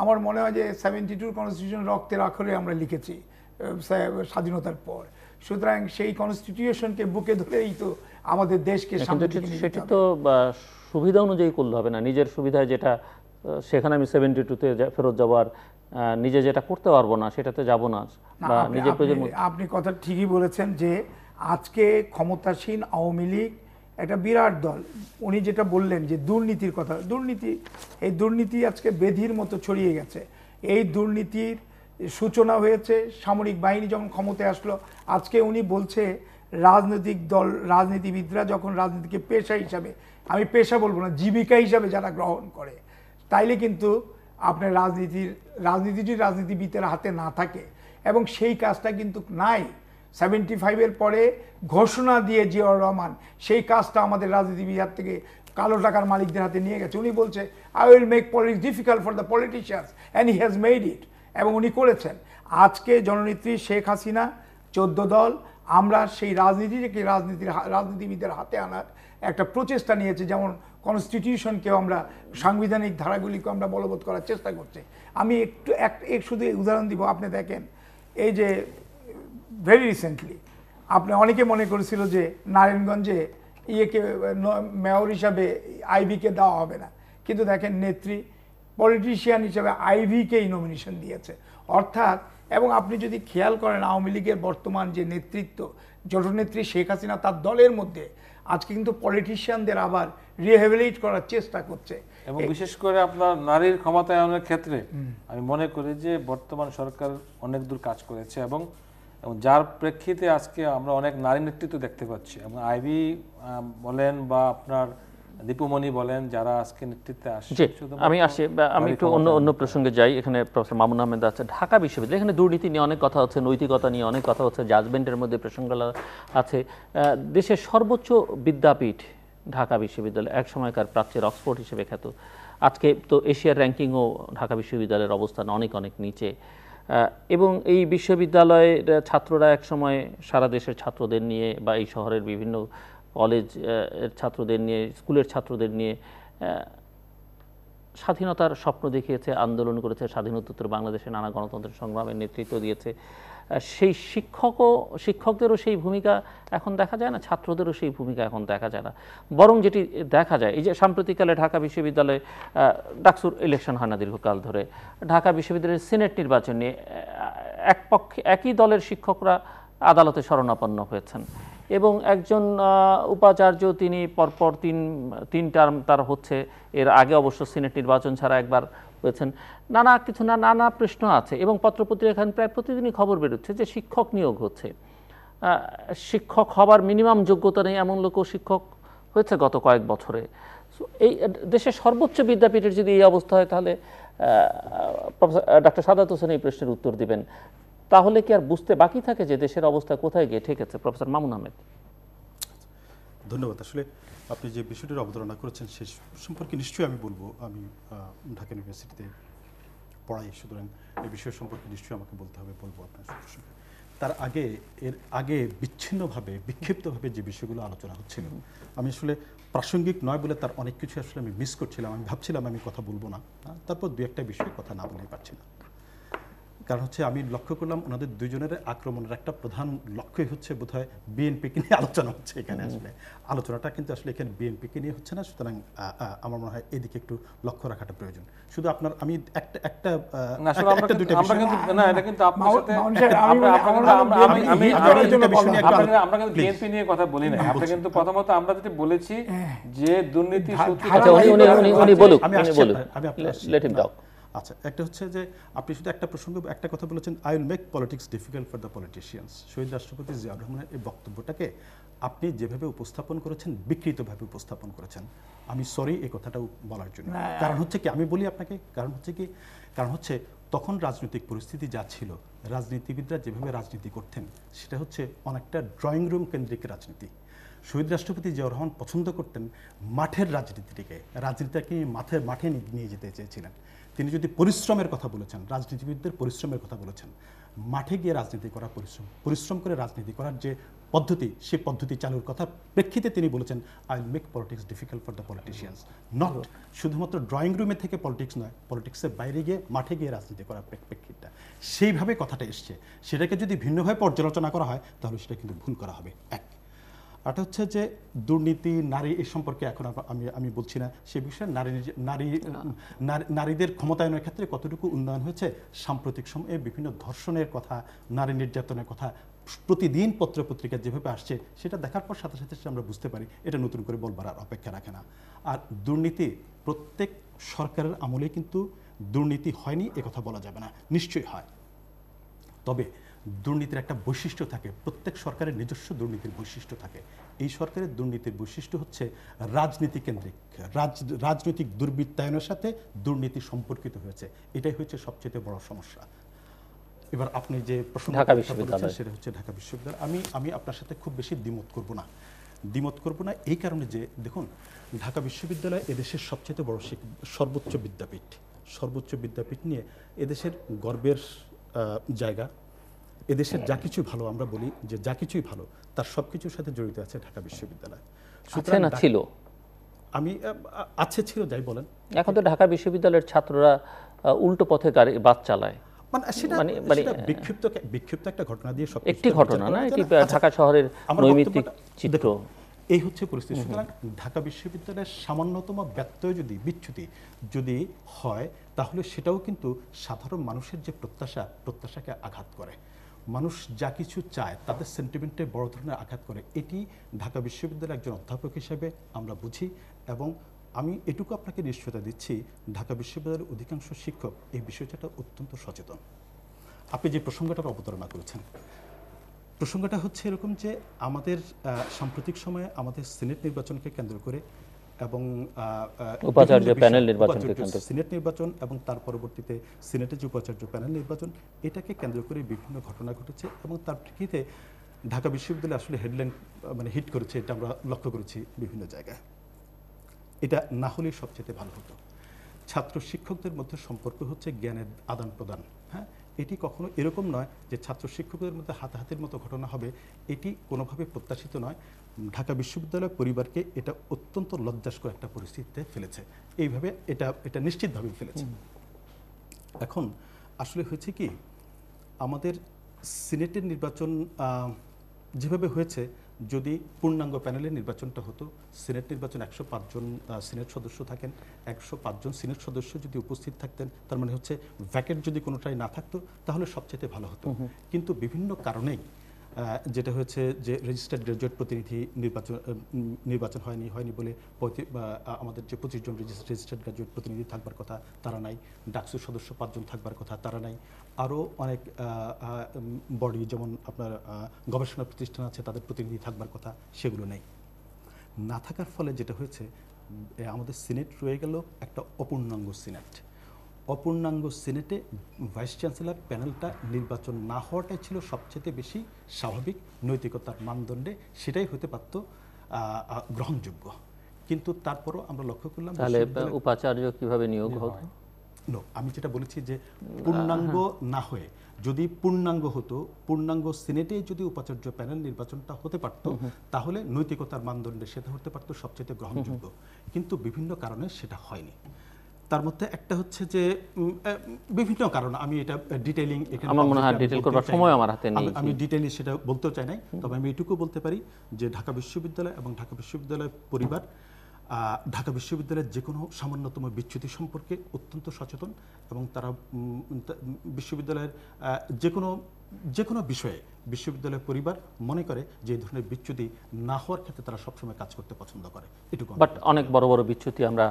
আমার মনে হয় যে 72-র কনস্টিটিউশন রক্তের আক্ষরে আমরা লিখেছি স্বাধীনতার পর, সুতরাং সেই কনস্টিটিউশনকে বুকে ধরেই তো আমাদের দেশকে সেটা তো সুবিধা অনুযায়ী করলে হবে না, নিজের সুবিধায় যেটা সেখানে আমি 72-তে ফেরত যাবো আর নিজে যেটা করতে পারবো না সেটাতে যাব না। আপনি কথা ঠিকই বলেছেন যে আজকে ক্ষমতাসীন আওয়ামী লীগ একটা বিরাট দল, উনি যেটা বললেন যে দুর্নীতির কথা, এই দুর্নীতি আজকে বেধির মতো ছড়িয়ে গেছে। এই দুর্নীতির সূচনা হয়েছে সামরিক বাহিনী যখন ক্ষমতায় আসলো। আজকে উনি বলছে রাজনৈতিক দল রাজনীতিবিদরা যখন রাজনীতিকে পেশা হিসাবে, আমি পেশা বলবো না, জীবিকা হিসাবে যারা গ্রহণ করে, তাইলে কিন্তু আপনার রাজনীতিবিদের হাতে না থাকে, এবং সেই কাজটা কিন্তু নাই। 75-এর পরে ঘোষণা দিয়ে জিয়াউর রহমান সেই কাজটা আমাদের রাজনীতিবিদ হাত থেকে কালো টাকার মালিকদের হাতে নিয়ে গেছে। উনি বলছে I will make politics difficult for the politicians and he has made it, এবং উনি করেছেন। আজকে জননেত্রী শেখ হাসিনা 14 দল আমরা সেই রাজনীতিকে রাজনীতিবিদের হাতে আনার একটা প্রচেষ্টা নিয়েছে, যেমন কনস্টিটিউশনকেও আমরা সাংবিধানিক ধারাগুলিকে আমরা বলবৎ করার চেষ্টা করছি। আমি শুধু উদাহরণ দিব, আপনি দেখেন এই যে ভেরি রিসেন্টলি আপনি অনেকে মনে করেছিল যে নারায়ণগঞ্জে ইয়েকে মেয়র হিসাবে আইভিকে দেওয়া হবে না, কিন্তু দেখেন নেত্রী পলিটিশিয়ান হিসাবে আইভিকেই নমিনেশন দিয়েছে। অর্থাৎ এবং আপনি যদি খেয়াল করেন আওয়ামী লীগের বর্তমান যে নেতৃত্ব, জননেত্রী শেখ হাসিনা তার দলের মধ্যে আজকে কিন্তু পলিটিশিয়ানদের আবার রিহ্যাবিলিট করার চেষ্টা করছে। এবং বিশেষ করে আপনার নারীর ক্ষমতায়নের ক্ষেত্রে আমি মনে করি যে বর্তমান সরকার অনেক দূর কাজ করেছে, এবং যার প্রেক্ষিতে আজকে আমরা অনেক নারী নেতৃত্ব দেখতে পাচ্ছি। এবং আইভি বলেন বা আপনার দীপুমণি বলেন, যারা আজকে নেতৃত্বে আসছে। আমি একটু অন্য প্রসঙ্গে যাই। এখানে প্রফেসর মামুন আহমেদ আছে, ঢাকা বিশ্ববিদ্যালয়, এখানে দুর্নীতি নিয়ে অনেক কথা হচ্ছে, নৈতিকতা নিয়ে অনেক কথা হচ্ছে, জাজমেন্টের মধ্যে প্রসঙ্গ আছে। দেশের সর্বোচ্চ বিদ্যাপীঠ ঢাকা বিশ্ববিদ্যালয়, এক সময়কার প্রাচ্যের অক্সফোর্ড হিসেবে খ্যাত। আজকে তো এশিয়ার র্যাঙ্কিংও ঢাকা বিশ্ববিদ্যালয়ের অবস্থান অনেক নিচে, এবং এই বিশ্ববিদ্যালয়ের ছাত্ররা এক সময় সারা দেশের ছাত্রদের নিয়ে বা এই শহরের বিভিন্ন কলেজ ছাত্রদের নিয়ে, স্কুলের ছাত্রদের নিয়ে স্বাধীনতার স্বপ্ন দেখিয়েছে, আন্দোলন করেছে, স্বাধীনোত্তর বাংলাদেশে নানা গণতন্ত্রের সংগ্রামের নেতৃত্ব দিয়েছে। সেই শিক্ষকদেরও সেই ভূমিকা এখন দেখা যায় না, ছাত্রদেরও সেই ভূমিকা এখন দেখা যায় না। বরং যেটি দেখা যায়, এই যে সাম্প্রতিককালে ঢাকা বিশ্ববিদ্যালয়ে ডাকসুর ইলেকশন হয় না দীর্ঘকাল ধরে, ঢাকা বিশ্ববিদ্যালয়ের সিনেট নির্বাচন নিয়ে একই দলের শিক্ষকরা আদালতে শরণাপন্ন হয়েছেন, এবং একজন উপাচার্য তিনি পরপর তিন টার্ম তার হচ্ছে, এর আগে অবশ্য সিনেট নির্বাচন ছাড়া একবার হয়েছেন। নানা প্রশ্ন আছে, এবং পত্রপত্রিকা এখানে প্রায় প্রতিদিনই খবর বেরোচ্ছে যে শিক্ষক নিয়োগ হচ্ছে। শিক্ষক হবার মিনিমাম যোগ্যতা নেই এমন লোকও শিক্ষক হয়েছে গত কয়েক বছরে। এই দেশের সর্বোচ্চ বিদ্যাপীঠের যদি এই অবস্থা হয় তাহলে ডক্টর সাদাত হোসেন এই প্রশ্নের উত্তর দিবেন। তাহলে কি আর বুঝতে বাকি থাকে যে দেশের অবস্থা কোথায় গিয়ে ঠেকেছে? প্রফেসর মামুন আহমেদ। ধন্যবাদ। আসলে আপনি যে বিষয়টির অবতারণা করেছেন সে সম্পর্কে নিশ্চয়ই আমি বলবো। আমি ঢাকা ইউনিভার্সিটিতে পড়াই, সুতরাং এই বিষয় সম্পর্কে নিশ্চয়ই আমাকে বলতে হবে, বলবো আপনার সঙ্গে। তার আগে এর আগে বিচ্ছিন্নভাবে বিক্ষিপ্তভাবে যে বিষয়গুলো আলোচনা হচ্ছিল, আমি আসলে প্রাসঙ্গিক নয় বলে তার অনেক কিছু আসলে আমি মিস করছিলাম। আমি ভাবছিলাম আমি কথা বলবো না, তারপর দু একটা বিষয়ে কথা না বলেই পারছি না। কারণ হচ্ছে আমি লক্ষ্য করলাম ওনাদের দুজনের আক্রমণের একটা প্রধান লক্ষ্যই হচ্ছে বোধহয় বিএনপিকে নিয়ে আলোচনা হচ্ছে এখানে। আসলে আলোচনাটা কিন্তু আসলে এখানে বিএনপিকে নিয়ে হচ্ছে না, সুতরাং আমার মনে হয় এদিকে একটু লক্ষ্য রাখাটা প্রয়োজন। শুধু আপনার আমি একটা দুইটা বিষয় না, এটা কিন্তু আপনার সাথে আমরা কিন্তু বিএনপি নিয়ে কথা বলি না। আপনি কিন্তু প্রথমত আমরা যেটা বলেছি যে দুর্নীতি উনি বলুক, লেট হিম টক। আচ্ছা, একটা হচ্ছে যে আপনি শুধু একটা কথা বলেছেন, I will make politics difficult for the politicians. শহীদ রাষ্ট্রপতি জিয়াউর রহমানের এই বক্তব্যটাকে আপনি যেভাবে উপস্থাপন করেছেন, বিকৃতভাবে উপস্থাপন করেছেন। আমি সরি এই কথাটাও বলার জন্য। কারণ হচ্ছে কি, আমি বলি আপনাকে, কারণ হচ্ছে তখন রাজনৈতিক পরিস্থিতি যা ছিল, রাজনীতিবিদরা যেভাবে রাজনীতি করতেন সেটা হচ্ছে অনেকটা ড্রয়িং রুম কেন্দ্রিক রাজনীতি। শহীদ রাষ্ট্রপতি জিয়াউর রহমান পছন্দ করতেন মাঠের রাজনীতিকে মাঠে নিয়ে যেতে চেয়েছিলেন। তিনি যদি পরিশ্রমের কথা বলেছেন, রাজনীতিবিদদের পরিশ্রমের কথা বলেছেন, মাঠে গিয়ে রাজনীতি করা, পরিশ্রম করে রাজনীতি করার যে পদ্ধতি, সেই পদ্ধতি চালুর কথা প্রেক্ষিতে তিনি বলেছেন, I will make politics difficult for the politicians. Not শুধুমাত্র ড্রয়িং রুমে থেকে পলিটিক্স নয়, পলিটিক্সের বাইরে গিয়ে মাঠে গিয়ে রাজনীতি করার প্রেক্ষিতটা সেইভাবে কথাটা এসছে। সেটাকে যদি ভিন্নভাবে পর্যালোচনা করা হয় তাহলে সেটা কিন্তু ভুল করা হবে। এটা হচ্ছে যে দুর্নীতি, নারী, এই সম্পর্কে এখন আমি বলছি না সে বিষয়ে। নারীদের ক্ষমতায়নের ক্ষেত্রে কতটুকু উন্নয়ন হয়েছে, সাম্প্রতিক সময়ে বিভিন্ন ধর্ষণের কথা, নারী নির্যাতনের কথা প্রতিদিন পত্রপত্রিকা যেভাবে আসছে, সেটা দেখার পর সাথে সাথে আমরা বুঝতে পারি এটা নতুন করে বলবার আর অপেক্ষা রাখে না। আর দুর্নীতি প্রত্যেক সরকারের আমলে কিন্তু দুর্নীতি হয়নি এ কথা বলা যাবে না, নিশ্চয়ই হয়। তবে দুর্নীতির একটা বৈশিষ্ট্য থাকে, প্রত্যেক সরকারের নিজস্ব দুর্নীতির বৈশিষ্ট্য থাকে। এই সরকারের দুর্নীতির বৈশিষ্ট্য হচ্ছে রাজনীতি কেন্দ্রিক, রাজনৈতিক দুর্বৃত্তায়নের সাথে দুর্নীতি সম্পর্কিত হয়েছে। এটাই হচ্ছে সবচেয়ে বড় সমস্যা। এবার আপনি যে প্রশ্ন সেটা হচ্ছে ঢাকা বিশ্ববিদ্যালয়। আমি আপনার সাথে খুব বেশি দ্বিমত করব না এই কারণে যে দেখুন, ঢাকা বিশ্ববিদ্যালয় এদেশের সবচেয়ে বড় সর্বোচ্চ বিদ্যাপীঠ নিয়ে এদেশের গর্বের জায়গা। এদেশের যা কিছু ভালো, আমরা বলি যে যা কিছুই ভালো, তার সব কিছুর সাথে জড়িত আছে ঢাকা বিশ্ববিদ্যালয়। ছিল ছিল যাই বলেন, এখন তো ঢাকা বিশ্ববিদ্যালয়ের ছাত্ররা উল্টো পথে বাস চালায়। মানে বিক্ষিপ্ত একটা ঘটনা দিয়ে সব একটি ঘটনা না, এটি ঢাকা শহরের নৈমিত্তিক চিত্র। এই হচ্ছে পরিস্থিতি। সুতরাং ঢাকা বিশ্ববিদ্যালয়ের সামান্যতম ব্যত্যয় বিচ্যুতি যদি হয়, তাহলে সেটাও কিন্তু সাধারণ মানুষের যে প্রত্যাশাকে আঘাত করে। মানুষ যা কিছু চায় তাদের সেন্টিমেন্টে বড় ধরনের আঘাত করে। এটি ঢাকা বিশ্ববিদ্যালয়ের একজন অধ্যাপক হিসেবে আমরা বুঝি, এবং আমি এটুকু আপনাকে নিশ্চয়তা দিচ্ছি, ঢাকা বিশ্ববিদ্যালয়ের অধিকাংশ শিক্ষক এই বিষয়টা অত্যন্ত সচেতন। আপনি যে প্রসঙ্গটার অবতারণা করেছেন, প্রসঙ্গটা হচ্ছে এরকম যে আমাদের সাম্প্রতিক সময়ে আমাদের সিনেট নির্বাচনকে কেন্দ্র করে এবং উপাচার্য প্যানেল নির্বাচন, সিনেট নির্বাচন এবং তার পরবর্তীতে সিনেটের যে উপাচার্য প্যানেল নির্বাচন, এটাকে কেন্দ্র করে বিভিন্ন ঘটনা ঘটেছে এবং তার প্রেক্ষিতে ঢাকা বিশ্ববিদ্যালয় আসলে হেডলাইন হিট করেছে। এটা আমরা লক্ষ্য করেছি বিভিন্ন জায়গায়। এটা না হলে সবচেয়ে ভালো হতো। ছাত্র শিক্ষকদের মধ্যে সম্পর্ক হচ্ছে জ্ঞানের আদান প্রদান। হ্যাঁ, এটি কখনো এরকম নয় যে ছাত্র শিক্ষকদের মধ্যে হাতাহাতির মতো ঘটনা হবে, এটি কোনোভাবে প্রত্যাশিত নয়। ঢাকা বিশ্ববিদ্যালয় পরিবারকে এটা অত্যন্ত লজ্জাস্কর একটা পরিস্থিতিতে ফেলেছে, এইভাবে এটা নিশ্চিতভাবে ফেলেছে। এখন আসলে হয়েছে কি, আমাদের সিনেটের নির্বাচন যেভাবে হয়েছে, যদি পূর্ণাঙ্গ প্যানেলের নির্বাচনটা হতো, সিনেট নির্বাচন 105 জন সিনেট সদস্য থাকেন, 105 জন সিনেট সদস্য যদি উপস্থিত থাকতেন, তার মানে হচ্ছে ভ্যাকেট যদি কোনোটাই না থাকতো, তাহলে সবচেয়ে ভালো হতো। কিন্তু বিভিন্ন কারণেই যেটা হয়েছে যে রেজিস্টার্ড গ্র্যাজুয়েট প্রতিনিধি নির্বাচন হয়নি বলে আমাদের যে 25 জন রেজিস্টার্ড গ্র্যাজুয়েট প্রতিনিধি থাকবার কথা তারা নাই, ডাকসুর সদস্য 5 জন থাকবার কথা তারা নাই, আরও অনেক বডি যেমন আপনার গবেষণা প্রতিষ্ঠান আছে তাদের প্রতিনিধি থাকবার কথা সেগুলো নেই। না থাকার ফলে যেটা হয়েছে আমাদের সিনেট রয়ে গেল একটা অপূর্ণাঙ্গ সিনেট। অপূর্ণাঙ্গ সিনেটে ভাইস চ্যান্সেলর প্যানেলটা নির্বাচন না হওয়াটাই ছিল সবচেয়ে বেশি স্বাভাবিক, নৈতিকতার মানদণ্ডে সেটাই হতে পারত গ্রহণযোগ্য। কিন্তু তারপরও আমরা লক্ষ্য করলাম তাহলে উপাচার্য কিভাবে নিয়োগ হতো? আমি যেটা বলেছি যে পূর্ণাঙ্গ না হয়ে যদি পূর্ণাঙ্গ হতো, পূর্ণাঙ্গ সিনেটে যদি উপাচার্য প্যানেল নির্বাচনটা হতে পারত তাহলে নৈতিকতার মানদণ্ডে সেটা হতে পারত সবচেয়ে গ্রহণযোগ্য। কিন্তু বিভিন্ন কারণে সেটা হয়নি। তার মধ্যে একটা হচ্ছে যে বিভিন্ন কারণ, আমি এটা ডিটেইলিং আমার মনে হয় ডিটেইল করবার সময় আমার হাতে নেই, আমি ডিটেইলি সেটা বলতেও চাই নাই। তবে আমি এটুকু বলতে পারি যে ঢাকা বিশ্ববিদ্যালয় এবং ঢাকা বিশ্ববিদ্যালয় পরিবার ঢাকা বিশ্ববিদ্যালয়ের যে কোনো সামান্যতম বিচ্যুতি সম্পর্কে অত্যন্ত সচেতন এবং তারা বিশ্ববিদ্যালয়ের যে কোনো বিষয়ে বিশ্ববিদ্যালয় পরিবার মনে করে যে এই ধরনের বিচ্যুতি না হওয়ার ক্ষেত্রে তারা সবসময় কাজ করতে পছন্দ করে। এটুকু। বাট অনেক বড় বড় বিচ্যুতি আমরা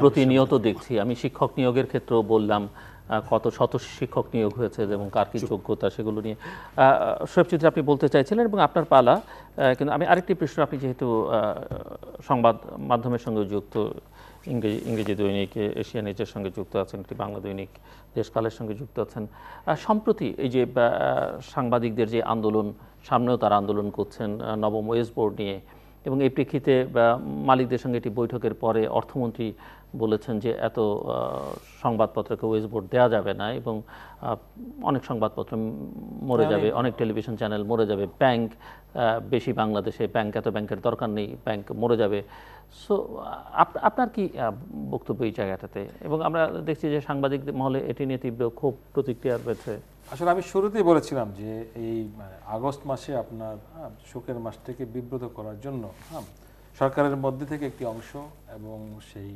প্রতিনিয়ত দেখছি। আমি শিক্ষক নিয়োগের ক্ষেত্রেও বললাম কত শত শিক্ষক নিয়োগ হয়েছে এবং কার কি যোগ্যতা সেগুলো নিয়ে শোয়েব চৌধুরী আপনি বলতে চাইছিলেন এবং আপনার পালা। কিন্তু আমি আরেকটি প্রশ্ন, আপনি যেহেতু সংবাদ মাধ্যমের সঙ্গে যুক্ত, ইংরেজি দৈনিক এশিয়ান এজের সঙ্গে যুক্ত আছেন, একটি বাংলা দৈনিক দেশকালের সঙ্গে যুক্ত আছেন, সম্প্রতি এই যে সাংবাদিকদের যে আন্দোলন, সামনেও তারা আন্দোলন করছেন নবম ওয়েজ বোর্ড নিয়ে, এবং এই প্রেক্ষিতে মালিকদের সঙ্গে একটি বৈঠকের পরে অর্থমন্ত্রী বলেছেন যে এত সংবাদপত্রকে ওয়েজ বোর্ড দেওয়া যাবে না এবং অনেক সংবাদপত্র মরে যাবে, অনেক টেলিভিশন চ্যানেল মরে যাবে, ব্যাংক বেশি বাংলাদেশে, এত ব্যাংকের দরকার নেই, ব্যাংক মরে যাবে। সো আপনার কি বক্তব্য এই জায়গাটাতে? এবং আমরা দেখছি যে সাংবাদিক মহলে এটি নিয়ে তীব্র ক্ষোভ প্রতিক্রিয়া রয়েছে। আসলে আমি শুরুতেই বলেছিলাম যে এই আগস্ট মাসে আপনার শোকের মাসটাকে বিব্রত করার জন্য সরকারের মধ্যে থেকে একটি অংশ এবং সেই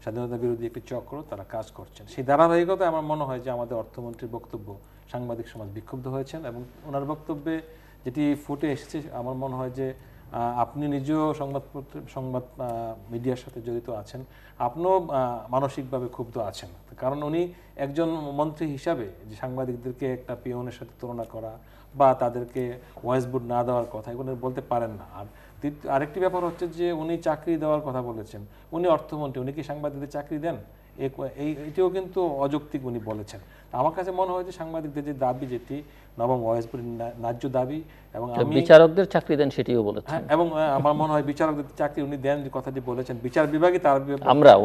স্বাধীনতা বিরোধী একটি চক্র তারা কাজ করছেন। সেই ধারাবাহিকতায় আমার মনে হয় যে আমাদের অর্থমন্ত্রীর বক্তব্য সাংবাদিক সমাজ বিক্ষুব্ধ হয়েছেন এবং ওনার বক্তব্যে যেটি ফুটে এসেছে আমার মনে হয় যে আপনি নিজেও সংবাদ মিডিয়ার সাথে জড়িত আছেন, আপনিও মানসিকভাবে ক্ষুব্ধ আছেন। কারণ উনি একজন মন্ত্রী হিসাবে যে সাংবাদিকদেরকে একটা পিয়নের সাথে তুলনা করা বা তাদেরকে ভয়েস বোর্ড না দেওয়ার কথা এগুলো বলতে পারেন না। আর আরেকটি ব্যাপার হচ্ছে যে উনি চাকরি দেওয়ার কথা বলেছেন, উনি অর্থমন্ত্রী, উনি কি সাংবাদিকদের চাকরি দেন? এটিও কিন্তু অযৌক্তিক উনি বলেছেন। আমার কাছে মনে হয় যে সাংবাদিকদের যে দাবি, যেটি নবম ওয়েজ বোর্ডের ন্যায্য দাবি, এবং আমি বিচারকদের চাকরি দেন সেটিও বলেছেন, এবং আমার মনে হয় বিচারকদের চাকরি উনি দেন যে কথাটি বলেছেন বিচার বিভাগে, তার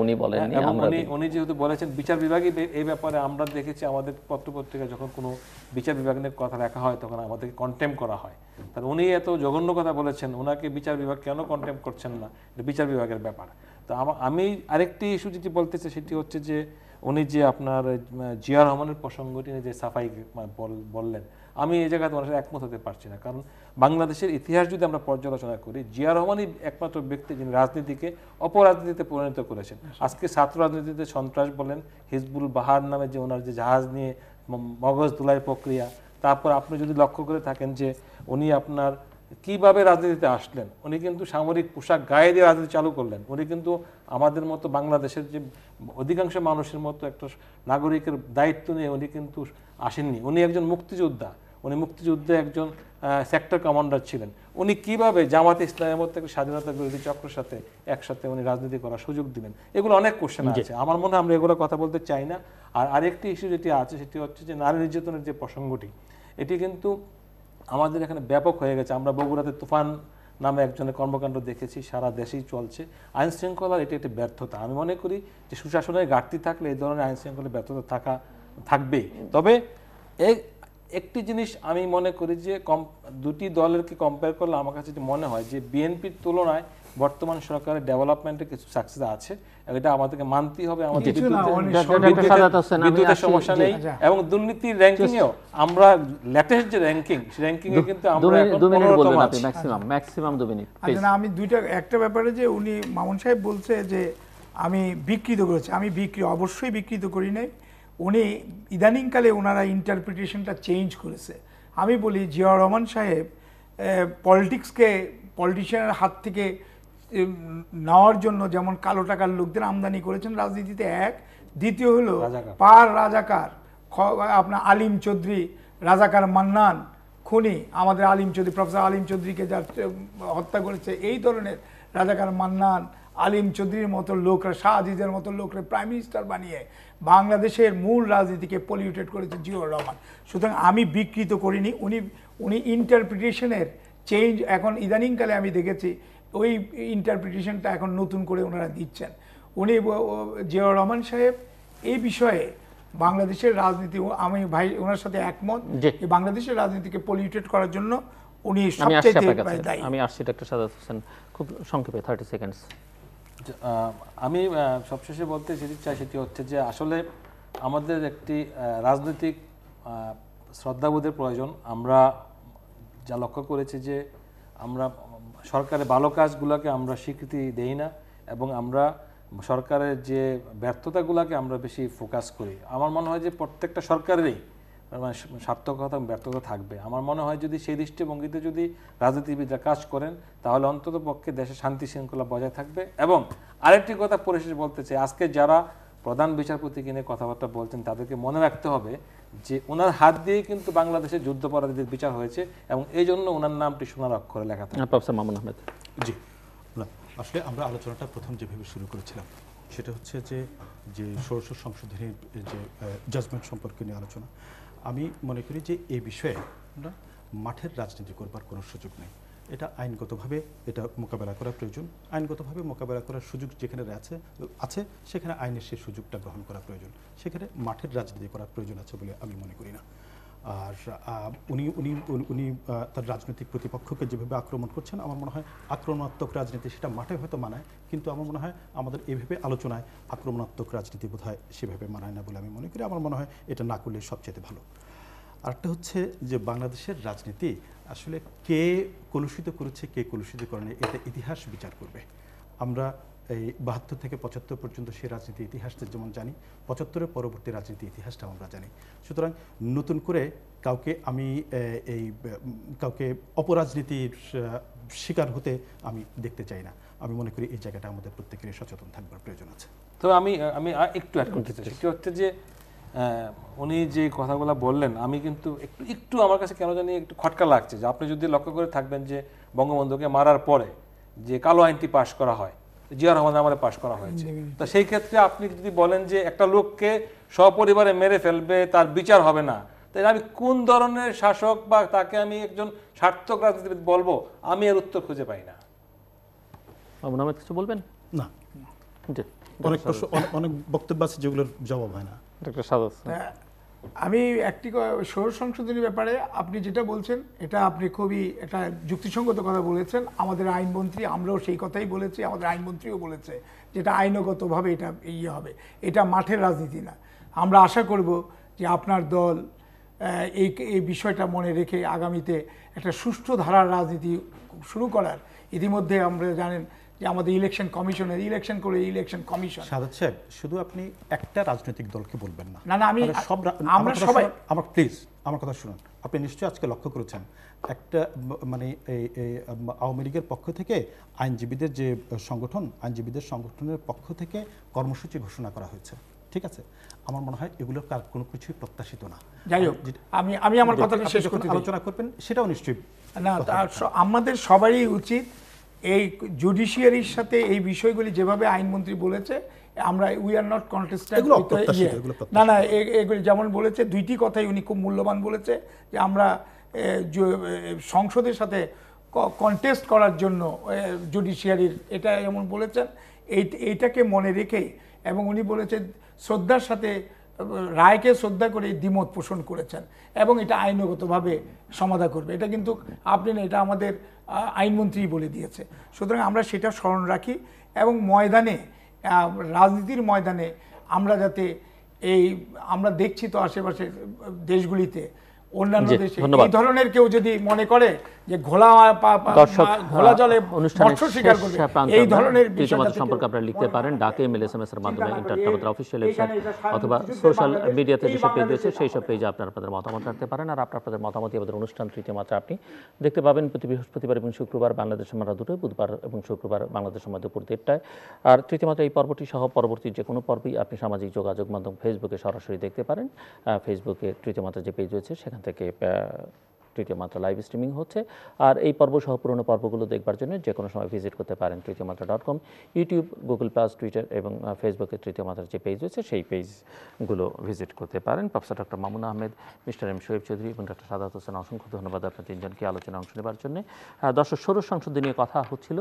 উনি বলেন, এবং উনি যেহেতু বলেছেন বিচার বিভাগে এই ব্যাপারে আমরা দেখেছি আমাদের পত্রপত্রিকা যখন কোনো বিচার বিভাগের কথা লেখা হয় তখন আমাদেরকে কন্টেম করা হয়। তার উনি এত জঘন্য কথা বলেছেন, ওনাকে বিচার বিভাগ কেন কন্টেম করছেন না, এটা বিচার বিভাগের ব্যাপার। তো আমি আরেকটি ইস্যু যেটি বলতে চাই সেটি হচ্ছে যে উনি যে আপনার জিয়া রহমানের প্রসঙ্গটি যে সাফাই বললেন, আমি এই জায়গায় তোমার সাথে একমত হতে পারছি না। কারণ বাংলাদেশের ইতিহাস যদি আমরা পর্যালোচনা করি, জিয়া রহমানই একমাত্র ব্যক্তি যিনি রাজনীতিকে অপরাজনীতিতে পরিণত করেছেন। আজকে ছাত্র রাজনীতিতে সন্ত্রাস বলেন, হিজবুল বাহার নামে যে ওনার যে জাহাজ নিয়ে মগজ ধুলাই প্রক্রিয়া, তারপর আপনি যদি লক্ষ্য করে থাকেন যে উনি আপনার কিভাবে রাজনীতিতে আসলেন, উনি কিন্তু সামরিক পোশাক গায়ে দিয়ে রাজনীতি চালু করলেন। উনি কিন্তু আমাদের মতো বাংলাদেশের যে অধিকাংশ মানুষের মতো একটা নাগরিকের দায়িত্ব নিয়ে উনি কিন্তু আসেননি। উনি একজন মুক্তিযোদ্ধা, উনি মুক্তিযুদ্ধে একজন সেক্টর কমান্ডার ছিলেন। উনি কিভাবে জামাতে ইসলামের মতো একটা স্বাধীনতা বিরোধী চক্রের সাথে একসাথে উনি রাজনীতি করার সুযোগ দিলেন, এগুলো অনেক কোশ্চেন আছে। আমার মনে হয় আমরা এগুলো কথা বলতে চাই না। আর আরেকটি ইস্যু যেটি আছে সেটি হচ্ছে যে নারী নির্যাতনের যে প্রসঙ্গটি, এটি কিন্তু আমাদের এখানে ব্যাপক হয়ে গেছে। আমরা বগুড়াতে তুফান নামে একজনের কর্মকাণ্ড দেখেছি, সারা দেশেই চলছে। আইন শৃঙ্খলার এটি একটি ব্যর্থতা। আমি মনে করি যে সুশাসনের ঘাটতি থাকলে এই ধরনের আইন শৃঙ্খলার ব্যর্থতা থাকবেই। তবে একটি জিনিস আমি মনে করি যে দুটি দলেরকে কম্পেয়ার করলে আমার কাছে মনে হয় যে বিএনপির তুলনায় বর্তমান সরকারের ডেভেলপমেন্টে কিছু সাকসেস আছে, এটা আমাদেরকে মানতেই হবে। আমাদের বিদ্যুতের সমস্যা নেই এবং দুর্নীতির র্যাঙ্কিংয়েও আমরা লেটেস্ট যে র্যাঙ্কিং, সেই র্যাঙ্কিংয়ে কিন্তু আমরা এখন 15তম আছি। Maximum 2 minute. আমি একটা ব্যাপারে যে উনি মামুন সাহেব বলছে যে আমি বিকৃত করেছি, আমি অবশ্যই বিকৃত করি নাই। উনি ইদানিংকালে ওনারা ইন্টারপ্রিটেশনটা চেঞ্জ করেছে। আমি বলি জিয়াউর রহমান সাহেব পলিটিক্সকে পলিটিশিয়ানের হাত থেকে নেওয়ার জন্য যেমন কালো টাকার লোকদের আমদানি করেছেন রাজনীতিতে, এক, দ্বিতীয় হলো পার রাজাকার আপনার আলিম চৌধুরী, রাজাকার মান্নান খুনি, আমাদের আলিম চৌধুরী, প্রফেসর আলিম চৌধুরীকে যা হত্যা করেছে, এই ধরনের রাজাকার মান্নান, আলিম চৌধুরীর মতো লোকরা, শাহ আজিজের মতো লোকরা প্রাইম মিনিস্টার বানিয়ে বাংলাদেশের মূল রাজনীতিকে পলিউটেড করেছে জিয়াউর রহমান। সুতরাং আমি বিকৃত করিনি, উনি ইন্টারপ্রিটেশনের চেঞ্জ এখন ইদানিংকালে আমি দেখেছি ওই ইন্টারপ্রিটেশনটা এখন নতুন করে ওনারা দিচ্ছেন। উনি জিয়াউর রহমান সাহেব এই বিষয়ে বাংলাদেশের রাজনীতি, আমি ভাই ওনার সাথে একমত, বাংলাদেশের রাজনীতিকে পলিউটেড করার জন্য উনি সবচেয়ে দায়ী। আমি আসছি ডক্টর সাদাত হোসেন, খুব সংক্ষেপে 30 সেকেন্ডস। আমি সবশেষে বলতে যেটি চাই সেটি হচ্ছে যে আসলে আমাদের একটি রাজনৈতিক শ্রদ্ধাবোধের প্রয়োজন। আমরা যা লক্ষ্য করেছি যে আমরা সরকারের ভালো কাজগুলোকে আমরা স্বীকৃতি দেই না এবং আমরা সরকারের যে ব্যর্থতাগুলোকে আমরা বেশি ফোকাস করি। আমার মনে হয় যে প্রত্যেকটা সরকারেরই সার্থকতা ব্যর্থতা থাকবে। আমার মনে হয় যদি সেই দৃষ্টিভঙ্গিতে যদি রাজনীতিবিদরা কাজ করেন তাহলে অন্তত পক্ষে দেশে শান্তি শৃঙ্খলা বজায় থাকবে। এবং আরেকটি কথা পরিশেষে বলতে চাই, আজকে যারা প্রধান বিচারপতিকে নিয়ে কথাবার্তা বলছেন তাদেরকে মনে রাখতে হবে যে ওনার হাত দিয়েই কিন্তু বাংলাদেশে যুদ্ধাপরাধীদের বিচার হয়েছে এবং এই জন্য ওনার নামটি সোনার অক্ষরে লেখা থাকে। প্রফেসর মামুন আহমেদ। জি, আসলে আমরা আলোচনাটা প্রথম যেভাবে শুরু করেছিলাম সেটা হচ্ছে যে ষোড়শ সংশোধনীর যে জাজমেন্ট সম্পর্কে নিয়ে আলোচনা। আমি মনে করি যে এই বিষয়ে মাঠের রাজনীতি করবার কোনো সুযোগ নেই। এটা আইনগতভাবে এটা মোকাবেলা করা প্রয়োজন। আইনগতভাবে মোকাবেলা করার সুযোগ যেখানে আছে সেখানে আইনের সেই সুযোগটা গ্রহণ করা প্রয়োজন। সেখানে মাঠের রাজনীতি করার প্রয়োজন আছে বলে আমি মনে করি না। আর উনি তার রাজনৈতিক প্রতিপক্ষকে যেভাবে আক্রমণ করছেন, আমার মনে হয় আক্রমণাত্মক রাজনীতি সেটা মাঠে হয়তো মানায়, কিন্তু আমার মনে হয় আমাদের এইভাবে আলোচনায় আক্রমণাত্মক রাজনীতি বোধহয় সেভাবে মানায় না বলে আমি মনে করি। আমার মনে হয় এটা না করলে সবচেয়ে ভালো। আরেকটা হচ্ছে যে বাংলাদেশের রাজনীতি আসলে কে কলুষিত করেছে কে কলুষিত করেনি এটা ইতিহাস বিচার করবে। আমরা এই 72 থেকে 75 পর্যন্ত সেই রাজনীতি ইতিহাসটা যেমন জানি, 75-এর পরবর্তী রাজনীতি ইতিহাসটাও আমরা জানি। সুতরাং নতুন করে কাউকে অপরাজনীতির শিকার হতে আমি দেখতে চাই না। আমি মনে করি এই জায়গাটা আমাদের প্রত্যেকেরই সচেতন থাকবার প্রয়োজন আছে। তো আমি একটু অ্যাড করতে চাই, সেটি হচ্ছে যে উনি যে কথাগুলো বললেন আমি কিন্তু একটু আমার কাছে কেন জানি একটু খটকা লাগছে যে আপনি যদি লক্ষ্য করে থাকবেন যে বঙ্গবন্ধুকে মারার পরে যে কালো আইনটি পাশ করা হয়, জিয়া রহমান আমলে পাশ করা হয়েছে, তো সেই ক্ষেত্রে আপনি যদি বলেন যে একটা লোককে সপরিবারে মেরে ফেলবে তার বিচার হবে না, তাই আমি কোন ধরনের শাসক বা তাকে আমি একজন সার্থক রাজনীতিবিদ বলবো, আমি এর উত্তর খুঁজে পাই না। আপনারা কিছু বলবেন? না, অনেক বক্তব্য আছে যেগুলোর জবাব হয় না। ডক্টর সাদাত, আমি একটি ষোড়শ সংশোধনীর ব্যাপারে আপনি যেটা বলছেন এটা আপনি খুবই একটা যুক্তিসঙ্গত কথা বলেছেন। আমাদের আইনমন্ত্রী, আমরাও সেই কথাই বলেছি, আমাদের আইনমন্ত্রীও বলেছে যেটা আইনগতভাবে এটা হবে, এটা মাঠের রাজনীতি না। আমরা আশা করব যে আপনার দল এই বিষয়টা মনে রেখে আগামীতে একটা সুষ্ঠু ধারার রাজনীতি শুরু করার, ইতিমধ্যে আমরা জানেন যে আমাদের ইলেকশন কমিশনের ইলেকশন করে ইলেকশন কমিশন। সাদাত সাহেব, শুধু আপনি একটা রাজনৈতিক দলকে বলবেন না। না, আমি আমরা সবাই, আমার প্লিজ আমার কথা শুনুন। আপনি নিশ্চয়ই আজকে লক্ষ্য করেছেন একটা মানে এই আওয়ামী লীগের পক্ষ থেকে আইনজীবীদের যে সংগঠন, আইনজীবীদের সংগঠনের পক্ষ থেকে কর্মসূচি ঘোষণা করা হয়েছে, ঠিক আছে? আমার মনে হয় এগুলোর কোনো কিছুই প্রত্যাশিত না। যাই হোক, আমি আমার কথাটা শেষ করতে আলোচনা করবেন সেটাও নিশ্চয়ই না। আমাদের সবারই উচিত এই জুডিশিয়ারির সাথে এই বিষয়গুলি যেভাবে আইনমন্ত্রী বলেছে, আমরা উই আর নট কন্টেস্টেড। না, এগুলি যেমন বলেছে দুইটি কথাই উনি খুব মূল্যবান বলেছে যে আমরা সংসদের সাথে কন্টেস্ট করার জন্য জুডিশিয়ারির, এটা এমন বলেছেন। এইটাকে মনে রেখেই, এবং উনি বলেছেন শ্রদ্ধার সাথে রায়কে শ্রদ্ধা করে দ্বিমত পোষণ করেছেন এবং এটা আইনগতভাবে সমাধান করবে। এটা কিন্তু আপনি না, এটা আমাদের আইনমন্ত্রী বলে দিয়েছে। সুতরাং আমরা সেটা স্মরণ রাখি এবং ময়দানে, রাজনীতির ময়দানে আমরা যাতে আমরা দেখছি তো আশেপাশের দেশগুলিতে অন্যান্য জি, দেশে ধন্যবাদ। এই ধরনের কেউ যদি মনে করে যে দর্শক ঘোলা জলে অনুষ্ঠানের মৎস্য শিকার করবে এই ধরনের বিষয় সম্পর্কে আপনারা লিখতে পারেন ডাকে ইমেল SMS এর মাধ্যমে ইন্টারনেট আমাদের অফিসিয়াল ওয়েবসাইট অথবা সোশ্যাল মিডিয়াতে যেসব পেজ রয়েছে সেই সব পেজে আপনারা আপনাদের মতামত রাখতে পারেন। আর আপনাদের মতামতই আমাদের অনুষ্ঠান তৃতীয় মাত্রা আপনি দেখতে পাবেন প্রতি বৃহস্পতিবার এবং শুক্রবার বাংলাদেশ সময় রাত 2টায়, বুধবার এবং শুক্রবার বাংলাদেশ সময় দুপুর 1টায়। আর তৃতীয় মাত্রা এই পর্বটি সহ পরবর্তী যে কোনো পর্বই আপনি সামাজিক যোগাযোগ মাধ্যম ফেসবুকে সরাসরি দেখতে পারেন। ফেসবুকে তৃতীয় মাত্রা যে পেজ রয়েছে সেখান থেকে তৃতীয় মাত্রা লাইভ স্ট্রিমিং হচ্ছে। আর এই পর্ব সহ পুরনো পর্বগুলো দেখবার জন্য যে কোনো সময় ভিজিট করতে পারেন তৃতীয়মাত্রা.com, ইউটিউব, গুগল প্লাস, টুইটার এবং ফেসবুকে তৃতীয় মাত্রার যে পেজ রয়েছে সেই পেজগুলো ভিজিট করতে পারেন। Professor doctor Mamun Ahmed, mister M Shoaib Chowdhury এবং ডক্টর সাদাত হোসেন, অসংখ্য ধন্যবাদ আপনার তিনজনকে আলোচনায় অংশ নেবার জন্য। দর্শক, ষোড়শ সংসদ নিয়ে কথা হচ্ছিল,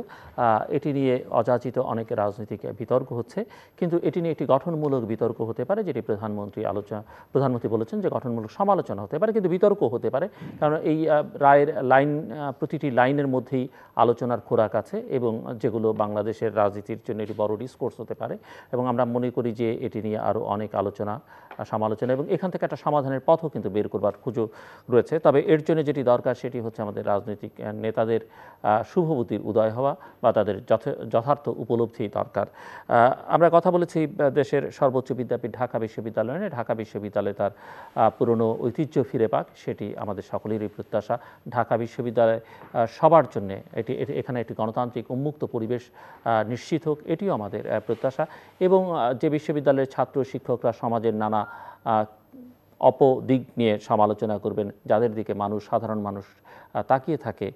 এটি নিয়ে অযাচিত অনেক রাজনৈতিক বিতর্ক হচ্ছে, কিন্তু এটি নিয়ে একটি গঠনমূলক বিতর্ক হতে পারে, যেটি প্রধানমন্ত্রী বলেছেন যে গঠনমূলক সমালোচনা হতে পারে, কিন্তু বিতর্ক হতে পারে, কারণ এই রায়ের লাইন প্রতিটি লাইনের মধ্যেই আলোচনার খোরাক আছে এবং যেগুলো বাংলাদেশের রাজনীতির জন্য এটি বড় ডিসকোর্স হতে পারে। এবং আমরা মনে করি যে এটি নিয়ে আরও অনেক আলোচনা, সমালোচনা এবং এখান থেকে একটা সমাধানের পথও কিন্তু বের করবার সুযোগ রয়েছে। তবে এর জন্য যেটি দরকার সেটি হচ্ছে আমাদের রাজনৈতিক নেতাদের শুভবুদ্ধির উদয় হওয়া বা তাদের যথার্থ উপলব্ধি দরকার। আমরা কথা বলেছি দেশের সর্বোচ্চ বিদ্যাপীঠ ঢাকা বিশ্ববিদ্যালয় নিয়ে। ঢাকা বিশ্ববিদ্যালয় তার পুরনো ঐতিহ্য ফিরে পাক, সেটি আমাদের সকলেরই প্রত্যাশা। ঢাকা বিশ্ববিদ্যালয় সবার জন্য এখানে একটি গণতান্ত্রিক উন্মুক্ত পরিবেশ নিশ্চিত হোক, এটিও আমাদের প্রত্যাশা। এবং যে বিশ্ববিদ্যালয়ের ছাত্র শিক্ষকরা সমাজের নানা অপদিক নিয়ে সমালোচনা করবেন, যাদের দিকে সাধারণ মানুষ তাকিয়ে থাকে,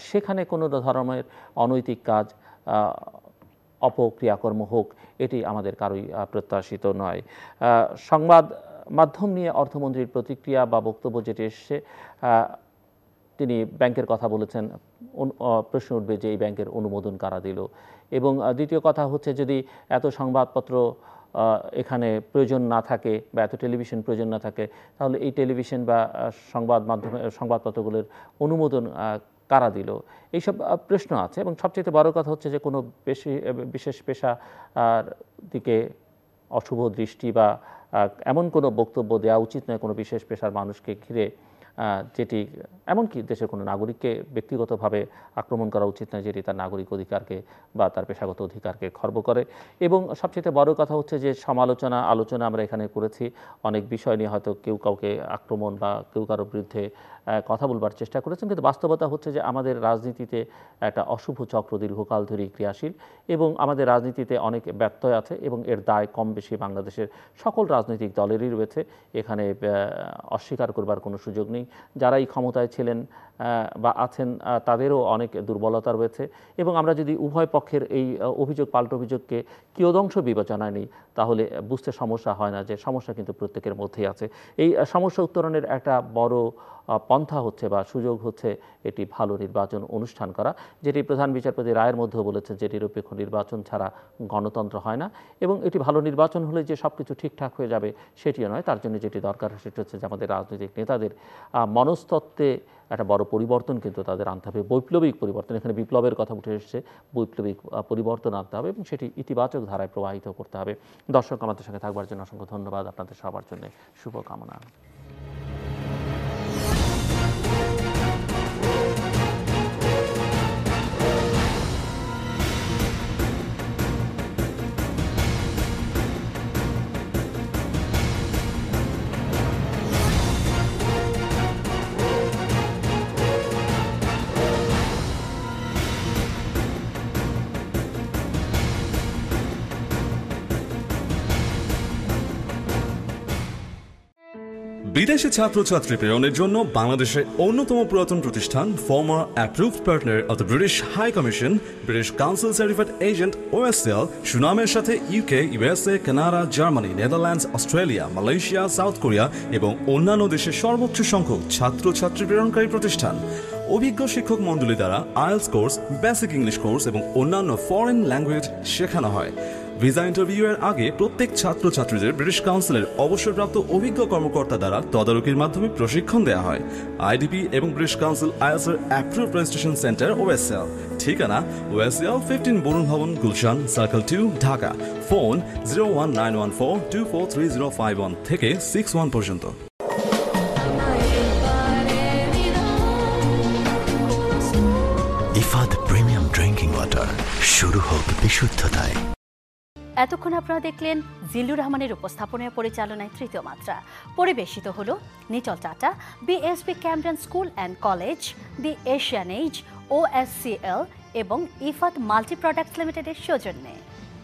সেখানে কোনো ধরনের অনৈতিক কাজ, অপক্রিয়াকর্ম হোক, এটি আমাদের কারোই প্রত্যাশিত নয়। সংবাদ মাধ্যম নিয়ে অর্থমন্ত্রীর প্রতিক্রিয়া বা বক্তব্য যেটি এসছে, তিনি ব্যাংকের কথা বলেছেন। প্রশ্ন উঠবে যে এই ব্যাংকের অনুমোদন কারা দিল। এবং দ্বিতীয় কথা হচ্ছে, যদি এত সংবাদপত্র এখানে প্রয়োজন না থাকে বা এত টেলিভিশন প্রয়োজন না থাকে, তাহলে এই টেলিভিশন বা সংবাদপত্রগুলোর অনুমোদন কারা দিল, এইসব প্রশ্ন আছে। এবং সবচেয়ে বড় কথা হচ্ছে যে কোনো বিশেষ পেশার দিকে অশুভ দৃষ্টি বা এমন কোনো বক্তব্য দেওয়া উচিত নয় কোনো বিশেষ পেশার মানুষকে ঘিরে, যেটি এমনকি দেশের কোনো নাগরিককে ব্যক্তিগতভাবে আক্রমণ করা উচিত নয়, যেটি তার নাগরিক অধিকারকে বা তার পেশাগত অধিকারকে খর্ব করে। এবং সবচেয়ে বড় কথা হচ্ছে যে আলোচনা আমরা এখানে করেছি অনেক বিষয় নিয়ে, হয়তো কেউ কাউকে আক্রমণ বা কেউ কারোর বিরুদ্ধে কথা বলবার চেষ্টা করেছেন, কিন্তু বাস্তবতা হচ্ছে যে আমাদের রাজনীতিতে একটা অশুভ চক্র দীর্ঘকাল ধরেই ক্রিয়াশীল এবং আমাদের রাজনীতিতে অনেক ব্যত্যয় আছে এবং এর দায় কম বেশি বাংলাদেশের সকল রাজনৈতিক দলেরই রয়েছে। এখানে অস্বীকার করবার কোনো সুযোগ নেই। যারা এই ক্ষমতায় ছিলেন বা আছেন তাদেরও অনেক দুর্বলতা রয়েছে। এবং আমরা যদি উভয় পক্ষের এই অভিযোগ পাল্টা অভিযোগকে কিয়দংশ বিবেচনায় নিই, তাহলে বুঝতে সমস্যা হয় না যে সমস্যা কিন্তু প্রত্যেকের মধ্যেই আছে। এই সমস্যা উত্তরণের একটা বড় পন্থা হচ্ছে বা সুযোগ হচ্ছে এটি ভালো নির্বাচন অনুষ্ঠান করা, যেটি প্রধান বিচারপতি রায়ের মধ্যেও বলেছেন যে নিরপেক্ষ নির্বাচন ছাড়া গণতন্ত্র হয় না। এবং এটি ভালো নির্বাচন হলে যে সব কিছু ঠিকঠাক হয়ে যাবে সেটিও নয়, তার জন্য যেটি দরকার সেটি হচ্ছে যে আমাদের রাজনৈতিক নেতাদের মনস্তত্ত্বে একটা বড় পরিবর্তন কিন্তু তাদের আনতে হবে, বৈপ্লবিক পরিবর্তন। এখানে বিপ্লবের কথা উঠে এসেছে, বৈপ্লবিক পরিবর্তন আনতে হবে এবং সেটি ইতিবাচক ধারায় প্রবাহিত করতে হবে। দর্শক, আমাদের সঙ্গে থাকবার জন্য অসংখ্য ধন্যবাদ, আপনাদের সবার জন্য শুভকামনা। বিদেশে ছাত্রছাত্রী প্রেরণের জন্য বাংলাদেশের অন্যতম পুরাতন প্রতিষ্ঠান former approved partner of the British high commission, British council certified agent OSCL সুনামের সাথে UK, USA, Canada, Germany, Netherlands, Australia, Malaysia, South Korea এবং অন্যান্য দেশের সর্বোচ্চ সংখ্যক ছাত্রছাত্রী প্রেরণকারী প্রতিষ্ঠান। অভিজ্ঞ শিক্ষক মণ্ডলী দ্বারা IELTS course, basic English course এবং অন্যান্য ফরেন ল্যাঙ্গুয়েজ শেখানো হয়। ভিসা ইন্টারভিউ এর আগে প্রত্যেক ছাত্রছাত্রীদের ব্রিটিশ কাউন্সিলের অবসরপ্রাপ্ত অভিজ্ঞ কর্মকর্তা দ্বারা তদারকির মাধ্যমে প্রশিক্ষণ দেওয়া হয়। IDP এবং ব্রিটিশ কাউন্সিল IELTS এর অ্যাপ্রুভড রেজিস্ট্রেশন সেন্টার OSCL। ঠিকানা OSCL 15 বরুণ ভবন, গুলশান, সার্কেল 2, ঢাকা। ফোন 01914243051 থেকে 61 পর্যন্ত। হোক বিশুদ্ধতায়। এতক্ষণ আপনারা দেখলেন জিল্লুর রহমানের উপস্থাপনায় পরিচালনায় তৃতীয় মাত্রা। পরিবেশিত হলো Nitol Tata, BSB Cambrian School and college, the Asian age, OSCL এবং ইফাত মাল্টি প্রোডাক্টস লিমিটেডের সৌজন্যে।